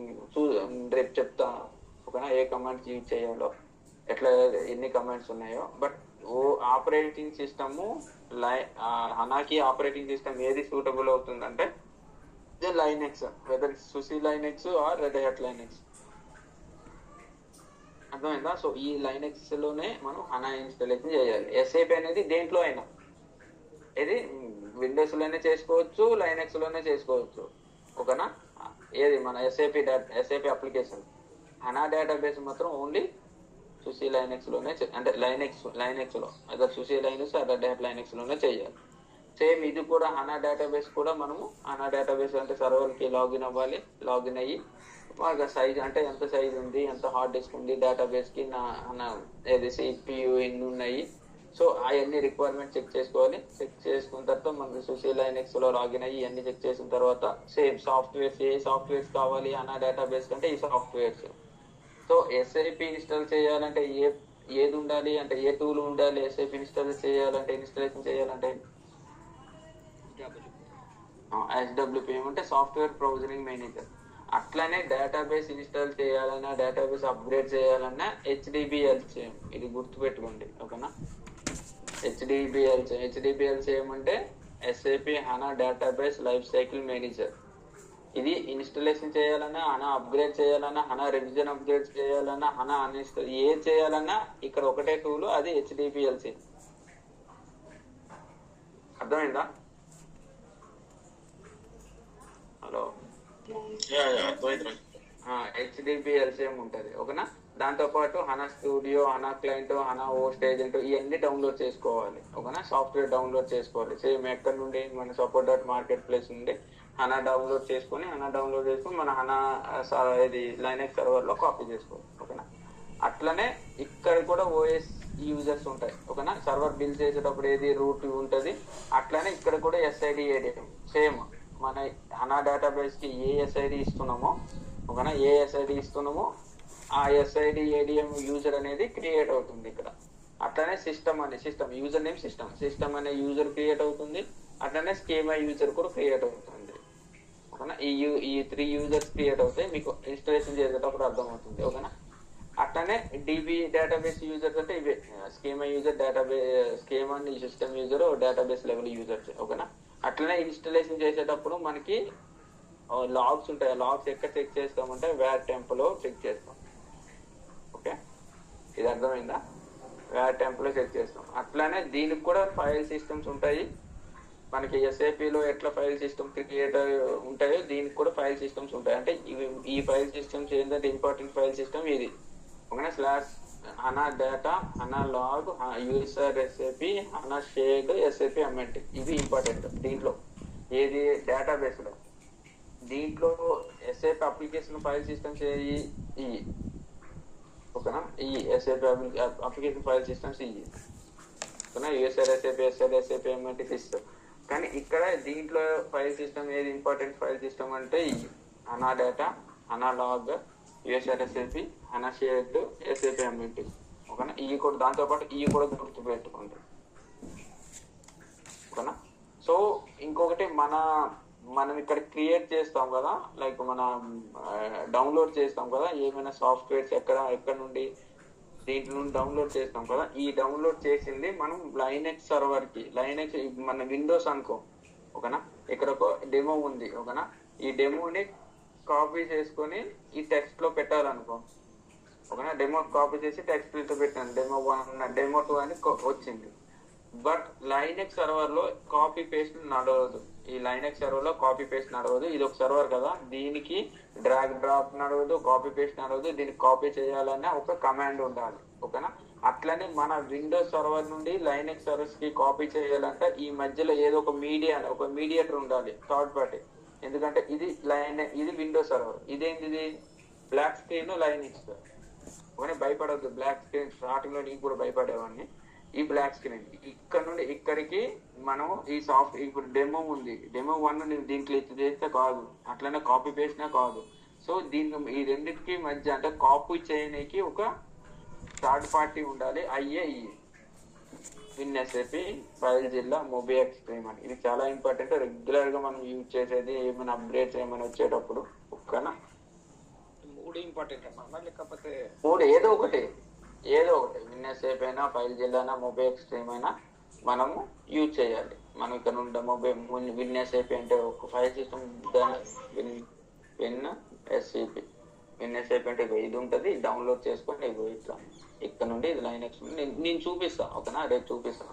రేపు చెప్తాను ఓకేనా. ఏ కమాండ్స్ యూజ్ చేయాలో, ఎట్లా ఎన్ని కమాండ్స్ ఉన్నాయో. బట్ ఆపరేటింగ్ సిస్టమ్ హనాకి ఆపరేటింగ్ సిస్టమ్ ఏది సూటబుల్ అవుతుందంటే Linux, whether SUSE Linux or Red Hat Linux, అర్థమైందా. సో ఈ లైనక్స్ లోనే మనం హనా ఇన్స్టాలేషన్ చేయాలి. ఎస్ఏపి అనేది దేంట్లో అయినా, ఇది విండోస్ లోనే చేసుకోవచ్చు, లైనక్స్ లోనే చేసుకోవచ్చు ఓకేనా. ఏది మన ఎస్ఏపి అప్లికేషన్ హనా డేటాబేస్ మాత్రం ఓన్లీ సుసి లైనక్స్ లోనే అంటే లైనక్స్ లో అదే Susi Linux red Hat Linux లోనే చేయాలి. సేమ్ ఇది కూడా హనా డేటాబేస్ కూడా మనము హనా డేటాబేస్ అంటే సర్వర్ కి లాగిన్ అవ్వాలి. లాగిన్ అయ్యి బాగా సైజ్ అంటే ఎంత సైజ్ ఉంది, ఎంత హార్డ్ డిస్క్ ఉంది, డేటాబేస్ కి ఏది సిపియు ఎన్ని ఉన్నాయి, సో అవన్నీ రిక్వైర్మెంట్ చెక్ చేసుకోవాలి. చెక్ చేసుకున్న తర్వాత మనకి సుసి లైనక్స్ లో లాగిన్ అయ్యి ఇవన్నీ చెక్ చేసిన తర్వాత సేమ్ సాఫ్ట్వేర్స్, ఏ సాఫ్ట్వేర్స్ కావాలి హనా డేటాబేస్ కంటే ఈ సాఫ్ట్వేర్స్. సో ఎస్ఐపి ఇన్స్టాల్ చేయాలంటే ఏది ఉండాలి అంటే ఏ టూల్ ఉండాలి. ఎస్ఐపి ఇన్స్టాలేషన్ చేయాలంటే ఎస్డబ్ల్యూపి అంటే సాఫ్ట్వేర్ ప్రొవిజనింగ్ మేనేజర్. అట్లనే డేటాబేస్ ఇన్స్టాల్ చేయాలన్నా, డేటాబేస్ అప్గ్రేడ్ చేయాలన్నా హెచ్డిబిఎల్సిఎం, ఇది గుర్తుపెట్టుకోండి ఓకేనా. హెచ్డిబిఎల్సిఎం అంటే SAP హనా database life cycle manager. ఇది ఇన్స్టాలేషన్ చేయాలన్నా, హనా అప్గ్రేడ్ చేయాలన్నా, హనా రివిజన్ అప్గ్రేడ్ చేయాలన్నా, హనా అన్ఇన్స్టాల్ ఏ చేయాలన్నా ఇక్కడ ఒకటే టూల్, అది హెచ్డిబిఎల్సి. అర్థమైందా? హలో, హెచ్డిబిఎల్సిఎం ఉంటుంది ఓకేనా. దాంతో పాటు హనా స్టూడియో, హనా క్లయింట్, హనా హోస్ట్ ఏజెంట్ ఇవన్నీ డౌన్లోడ్ చేసుకోవాలి ఓకేనా. సాఫ్ట్వేర్ డౌన్లోడ్ చేసుకోవాలి. సేమ్ ఎక్కడ నుండి మన support.marketplace నుండి హనా డౌన్లోడ్ చేసుకొని మన హనా ఇది లైనక్స్ సర్వర్ లో కాపీ చేసుకోవాలి ఓకేనా. అట్లనే ఇక్కడ కూడా ఓఎస్ యూజర్స్ ఉంటాయి ఓకేనా. సర్వర్ బిల్ చేసేటప్పుడు ఏది రూట్ ఉంటుంది, అట్లనే ఇక్కడ కూడా ఎస్ఐడి ఏడిఎం సేమ్ మన హనా డేటాబేస్ కి ఏ ఎస్ఐడి ఇస్తున్నామో ఓకేనా, ఏ ఎస్ఐడి ఇస్తున్నామో ఆ ఎస్ఐడి ఏడిఎం యూజర్ అనేది క్రియేట్ అవుతుంది ఇక్కడ. అట్లనే సిస్టమ్ యూజర్ నేమ్ సిస్టమ్ అనే యూజర్ క్రియేట్ అవుతుంది. అట్లనే స్కీమా యూజర్ కూడా క్రియేట్ అవుతుంది ఓకేనా. ఈ 3 యూజర్స్ క్రియేట్ అవుతాయి, మీకు ఇన్స్టాలేషన్ చేసేటప్పుడు అర్థమవుతుంది ఓకేనా. అట్లనే డిబి డేటాబేస్ యూజర్స్ అంటే ఇవే schema user, schema system user, database level users ఓకేనా. అట్లనే ఇన్స్టాలేషన్ చేసేటప్పుడు మనకి లాగ్స్ ఉంటాయి. లాగ్స్ ఎక్కడ చెక్ చేస్తామంటే వేర్ టెంప్ లో చెక్ చేస్తాం ఓకే. ఇది అర్థమైందా? వేర్ టెంప్ లో చెక్ చేస్తాం. అట్లానే దీనికి కూడా ఫైల్ సిస్టమ్స్ ఉంటాయి. మనకి ఎస్ఏపిలో ఎట్లా ఫైల్ సిస్టమ్ క్రియేట్ ఉంటాయో దీనికి కూడా ఫైల్ సిస్టమ్స్ ఉంటాయి. అంటే ఈ ఫైల్ సిస్టమ్స్ ఏంటంటే ఇంపార్టెంట్ ఫైల్ సిస్టమ్ ఇది ఓకేనా. Slash HANA data, HANA log, USR SAP, HANA shared SAP MNT, ఇవి ఇంపార్టెంట్ దీంట్లో. ఏది డేటాబేస్ లో, దీంట్లో ఎస్ఏపి అప్లికేషన్ ఫైల్ సిస్టమ్స్ ఈ ఓకేనా. ఈ ఎస్ఏపి అప్లికేషన్ ఫైల్ సిస్టమ్స్ ఓకేనా. USR SAP, SR SAP MNT system. కానీ ఇక్కడ దీంట్లో ఫైల్ సిస్టమ్ ఏది ఇంపార్టెంట్ ఫైల్ సిస్టమ్ అంటే ఈ HANA data, HANA log, USR SAP, HANA shared SAP MNT ఓకేనా. ఇవి కూడా దాంతోపాటు ఇవి కూడా గుర్తుపెట్టుకోండి ఓకేనా. సో ఇంకొకటి మనం ఇక్కడ క్రియేట్ చేస్తాం కదా, లైక్ మన డౌన్లోడ్ చేస్తాం కదా ఏమైనా సాఫ్ట్వేర్స్ ఎక్కడ నుండి దీంట్లో నుండి డౌన్లోడ్ చేస్తాం కదా. ఈ డౌన్లోడ్ చేసింది మనం లైనక్స్ సర్వర్ కి, లైనక్స్ మన విండోస్ అనుకో ఓకేనా. ఇక్కడ ఒక డెమో ఉంది ఓకేనా. ఈ డెమోని కాపీ చేసుకొని ఈ టెక్స్ట్ లో పెట్టాలనుకో ఓకేనా. డెమో కాపీ చేసి టెక్స్ట్ ఫీల్డ్ పెట్టాను, డెమో 1 డెమో 2 అని వచ్చింది. బట్ లైనెక్స్ సర్వర్ లో కాపీ పేస్ట్ నడవదు. ఈ లైనెక్స్ సర్వర్ లో కాపీ పేస్ట్ నడవదు. ఇది ఒక సర్వర్ కదా, దీనికి డ్రాగ్ డ్రాప్ నడవదు, కాపీ పేస్ట్ నడవదు. దీనికి కాపీ చేయాలన్నా ఒక కమాండ్ ఉండాలి. ఓకేనా. అట్లనే మన విండోస్ సర్వర్ నుండి లైనెక్స్ సర్వర్స్ కి కాపీ చేయాలంటే ఈ మధ్యలో ఏదో ఒక మీడియేటర్ ఉండాలి, థర్డ్ పార్టీ. ఎందుకంటే ఇది విండోస్ సర్వర్, ఇదేంటిది బ్లాక్ స్క్రీన్ లైనెక్స్. ఓకే, భయపడద్దు. బ్లాక్ స్క్రీన్ స్టార్టింగ్ లో నీకు కూడా భయపడేవాడిని. ఈ బ్లాక్ స్క్రీన్ ఇక్కడ నుండి ఇక్కడికి మనం ఈ ఇప్పుడు డెమో ఉంది, డెమో 1 దీంట్లో ఇది చేస్తే కాదు, అట్లనే కాపీ పేస్ట్ కాదు. సో దీన్ని ఈ రెండింటికి మధ్య అంటే కాపీ చేయడానికి ఒక థర్డ్ పార్టీ ఉండాలి. విన్ఎస్ఏపి, ఫైల్జిల్లా, మొబీ ఎక్స్ట్రీమ్ అని. ఇది చాలా ఇంపార్టెంట్. రెగ్యులర్ గా మనం యూజ్ చేసేది ఏమైనా అప్డేట్స్ ఏమైనా వచ్చేటప్పుడు. ఓకేనా. 3 ఇంపార్టెంట్ అన్నా, లేకపోతే 3 ఏదో ఒకటి విన్ఎస్ఏపి అయినా, ఫైల్జిల్లా అయినా, మొబీ ఎక్స్ట్రీమ్ అయినా మనము యూజ్ చేయాలి. మనం ఇక్కడ నుండి విన్ఎస్ఏపి అంటే ఒక ఫైల్ సిస్టమ్, విన్ఎస్ఏపి అంటే ఇది ఉంటుంది, డౌన్లోడ్ చేసుకొని ఇట్లా ఇక్కడ నుండి ఇది లైనెక్స్ నేను చూపిస్తా. ఓకేనా, రేపు చూపిస్తా.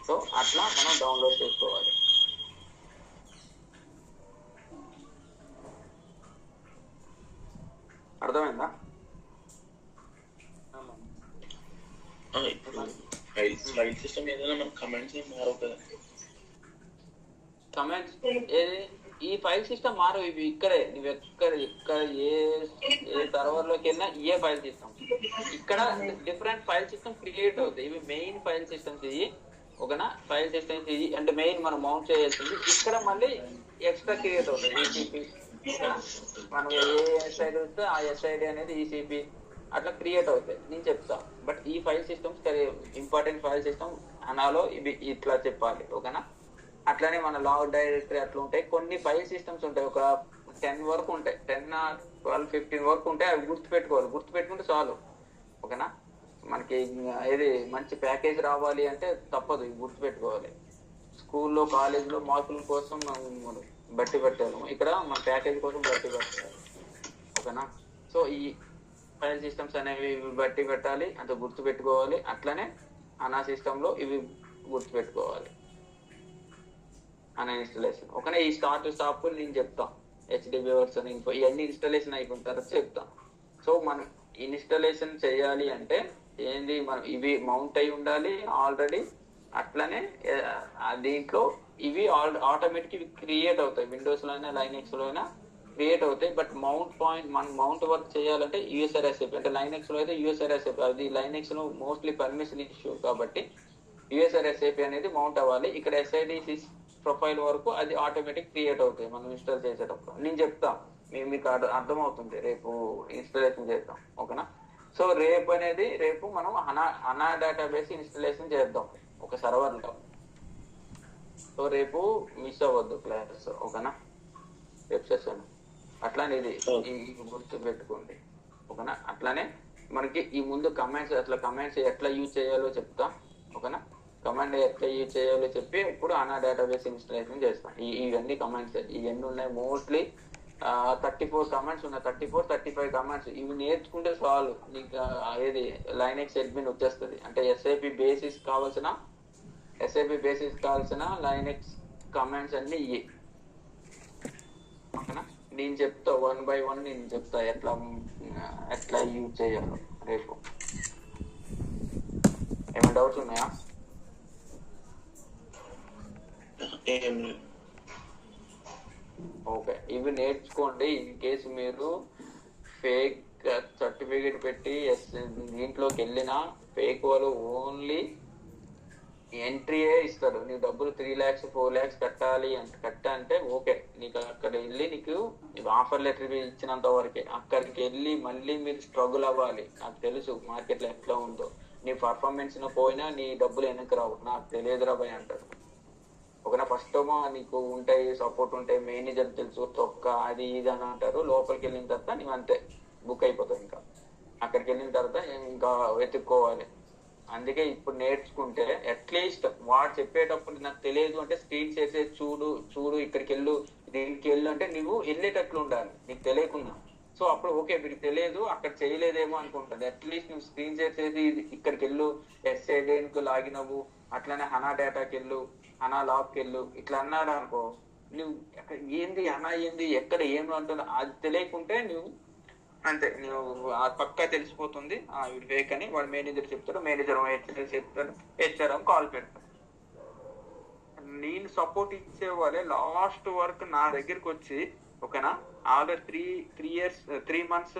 సో అట్లా మనం డౌన్లోడ్ చేసుకోవాలి. అర్థమైందా? ఇప్పుడు ఫైల్ సిస్టమ్ ఏదైనా మన కమెంట్స్ మారవు కదా. కమెంట్స్ ఏది ఈ ఫైల్ సిస్టమ్ మారు. ఇవి ఇక్కడే నువ్వు ఇక్కడ ఏ సర్వర్ లోకి వెళ్ళినా ఇవే ఫైల్ సిస్టమ్. ఇక్కడ డిఫరెంట్ ఫైల్ సిస్టమ్ క్రియేట్ అవుతాయి. ఇవి మెయిన్ ఫైల్ సిస్టమ్స్ ఇవి. ఓకేనా. ఫైల్ సిస్టమ్స్ ఇవి అంటే మెయిన్ మనం మౌంట్ చేయాల్సింది. ఇక్కడ మళ్ళీ ఎక్స్ట్రా క్రియేట్ అవుతాయి. ఈసీపీ, మనం ఏ ఎస్ఐడి వస్తే ఆ ఎస్ఐడి అనేది ఈసీపీ అట్లా క్రియేట్ అవుతాయి. నేను చెప్తా. బట్ ఈ file systems important file system అనాలో ఇవి ఇట్లా చెప్పాలి. ఓకేనా. అట్లానే మన లాగ్ డైరెక్టరీ అట్లా ఉంటాయి. కొన్ని ఫైల్ సిస్టమ్స్ ఉంటాయి, ఒక 10 వరకు ఉంటాయి, 10 12 15 వరకు ఉంటాయి. అవి గుర్తుపెట్టుకుంటే చాలు. ఓకేనా. మనకి ఏది మంచి ప్యాకేజ్ రావాలి అంటే తప్పదు, ఇవి గుర్తుపెట్టుకోవాలి. స్కూల్లో కాలేజీలో మార్కుల కోసం మనం బట్టి పెట్టాము, ఇక్కడ మన ప్యాకేజ్ కోసం బట్టి పెట్టాలి. ఓకేనా. సో ఈ ఫైల్ సిస్టమ్స్ అనేవి బట్టి పెట్టాలి, అంత గుర్తుపెట్టుకోవాలి. అట్లనే అనా సిస్టంలో ఇవి గుర్తుపెట్టుకోవాలి. అనే ఇన్స్టాలేషన్. ఓకేనా. ఈ స్టాప్ నేను చెప్తా. హెచ్డిబి వర్షన్ ఇన్ఫో ఇవన్నీ ఇన్స్టాలేషన్ అయిపోయిన తర్వాత చెప్తా. సో మనం ఇన్స్టాలేషన్ చేయాలి అంటే ఏంది, మనం ఇవి మౌంట్ అయి ఉండాలి ఆల్రెడీ. అట్లనే దీంట్లో ఇవి ఆటోమేటిక్ ఇవి క్రియేట్ అవుతాయి. విండోస్ లో అయినా లైనెక్స్ లో అయినా క్రియేట్ అవుతాయి. బట్ మనం మౌంట్ వర్క్ చేయాలంటే యూఎస్ఆర్ఎస్ఏపి అంటే లైనెక్స్ లో అయితే యూఎస్ఆర్ఎస్ఏపి, అది లైనెక్స్ లో మోస్ట్లీ పర్మిషన్ ఇష్యూ కాబట్టి యూఎస్ఆర్ఎస్ఏపి అనేది మౌంట్ అవ్వాలి. ఇక్కడ ఎస్ఐడి ప్రొఫైల్ వరకు అది ఆటోమేటిక్ క్రియేట్ అవుతాయి మనం ఇన్స్టాల్ చేసేటప్పుడు. నేను చెప్తా, మీకు అర్థమవుతుంది. రేపు ఇన్స్టాలేషన్ చేద్దాం. ఓకేనా. సో రేపు మనం అనా డేటాబేస్ ఇన్స్టాలేషన్ చేద్దాం ఒక సర్వర్ లో. సో రేపు మిస్ అవ్వద్దు క్లాస్. ఓకేనా. రేపు సెషన్ అట్లానే ఇది గుర్తు పెట్టుకోండి. ఓకేనా. అట్లానే మనకి ఈ ముందు కమాండ్స్ ఎట్లా యూజ్ చేయాలో చెప్తా. ఓకేనా. కమాండ్ ఎట్లా యూజ్ చేయాలో చెప్పి ఇప్పుడు అనా డేటాబేస్ ఇన్స్టాలేషన్ చేస్తాం. ఇవన్నీ కమాండ్స్ ఇవన్నీ ఉన్నాయి. మోస్ట్లీ 34 కమాండ్స్ ఉన్నాయి, 35 కమాండ్స్. ఇవి నేర్చుకుంటే చాలు నీకు ఏది లైనెక్స్ అడ్మిన్ వచ్చేస్తుంది. అంటే ఎస్ఐపి బేసిస్ కావాల్సిన లైనెక్స్ కమాండ్స్ అన్ని ఇవి. ఓకేనా. నేను చెప్తా 1 by 1 నేను చెప్తా ఎట్లా యూజ్ చేయాలో రేపు. ఏమైనా డౌట్స్ ఉన్నాయా? ఓకే, ఇవి నేర్చుకోండి. ఇన్ కేసు మీరు ఫేక్ సర్టిఫికేట్ పెట్టి దీంట్లోకి వెళ్ళినా ఫేక్ వాళ్ళు ఓన్లీ ఎంట్రీయే ఇస్తారు. నీకు డబ్బులు 3 lakhs 4 lakhs కట్టంటే ఓకే, నీకు అక్కడ వెళ్ళి నీకు ఆఫర్ లెటర్ ఇచ్చినంత వరకే. అక్కడికి వెళ్ళి మళ్ళీ మీరు స్ట్రగుల్ అవ్వాలి. నాకు తెలుసు మార్కెట్ లో ఎట్లా ఉందో. నీ పర్ఫార్మెన్స్ పోయినా నీ డబ్బులు వెనక్కి రావు. నాకు తెలియదురా భయ్ అంటారు. ఒకనా ఫస్ట్ నీకు ఉంటాయి, సపోర్ట్ ఉంటాయి, మేనేజర్ తెలుసు, తొక్క అది ఇది అని అంటారు. లోపలికి వెళ్ళిన తర్వాత నీవు అంతే బుక్ అయిపోతావు. ఇంకా అక్కడికి వెళ్ళిన తర్వాత ఇంకా వెతుక్కోవాలి. అందుకే ఇప్పుడు నేర్చుకుంటే అట్లీస్ట్ వాడు చెప్పేటప్పుడు నాకు తెలియదు అంటే స్క్రీన్ షేర్ చేసి చూడు ఇక్కడికి వెళ్ళు, దీనికి వెళ్ళు అంటే నువ్వు వెళ్ళేటట్లు ఉండాలి నీకు తెలియకుండా. సో అప్పుడు ఓకే వీడికి తెలియదు అక్కడ చేయలేదేమో అనుకుంటుంది. అట్లీస్ట్ నువ్వు స్క్రీన్ షేర్ చేసి ఇక్కడికి వెళ్ళు, ఎస్ఐడేన్కు లాగిన్ అవ్వు, అట్లానే హనా డేటాకి వెళ్ళు, హనా లాబ్కి వెళ్ళు, ఇట్లా అన్నాడు అనుకో, నువ్వు ఏంది హనా ఏంది ఎక్కడ ఏమి అంటున్నా అది తెలియకుంటే నువ్వు అంతే, నువ్వు పక్కా తెలిసిపోతుంది వీడు ఫేక్ అని. వాడు మేనేజర్ చెప్తాడు, మేనేజర్ హెచ్ఆర్ చెప్తాడు, హెచ్ఆర్ కాల్ పెడతాడు. నేను సపోర్ట్ ఇచ్చే వాళ్ళే లాస్ట్ వర్క్ నా దగ్గరికి వచ్చి ఓకేనా, ఆల్రెడీ 3 months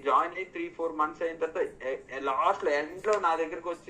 జాయిన్ అయ్యి 3-4 months అయిన తర్వాత లాస్ట్ లో ఎండ్ లో నా దగ్గరికి వచ్చి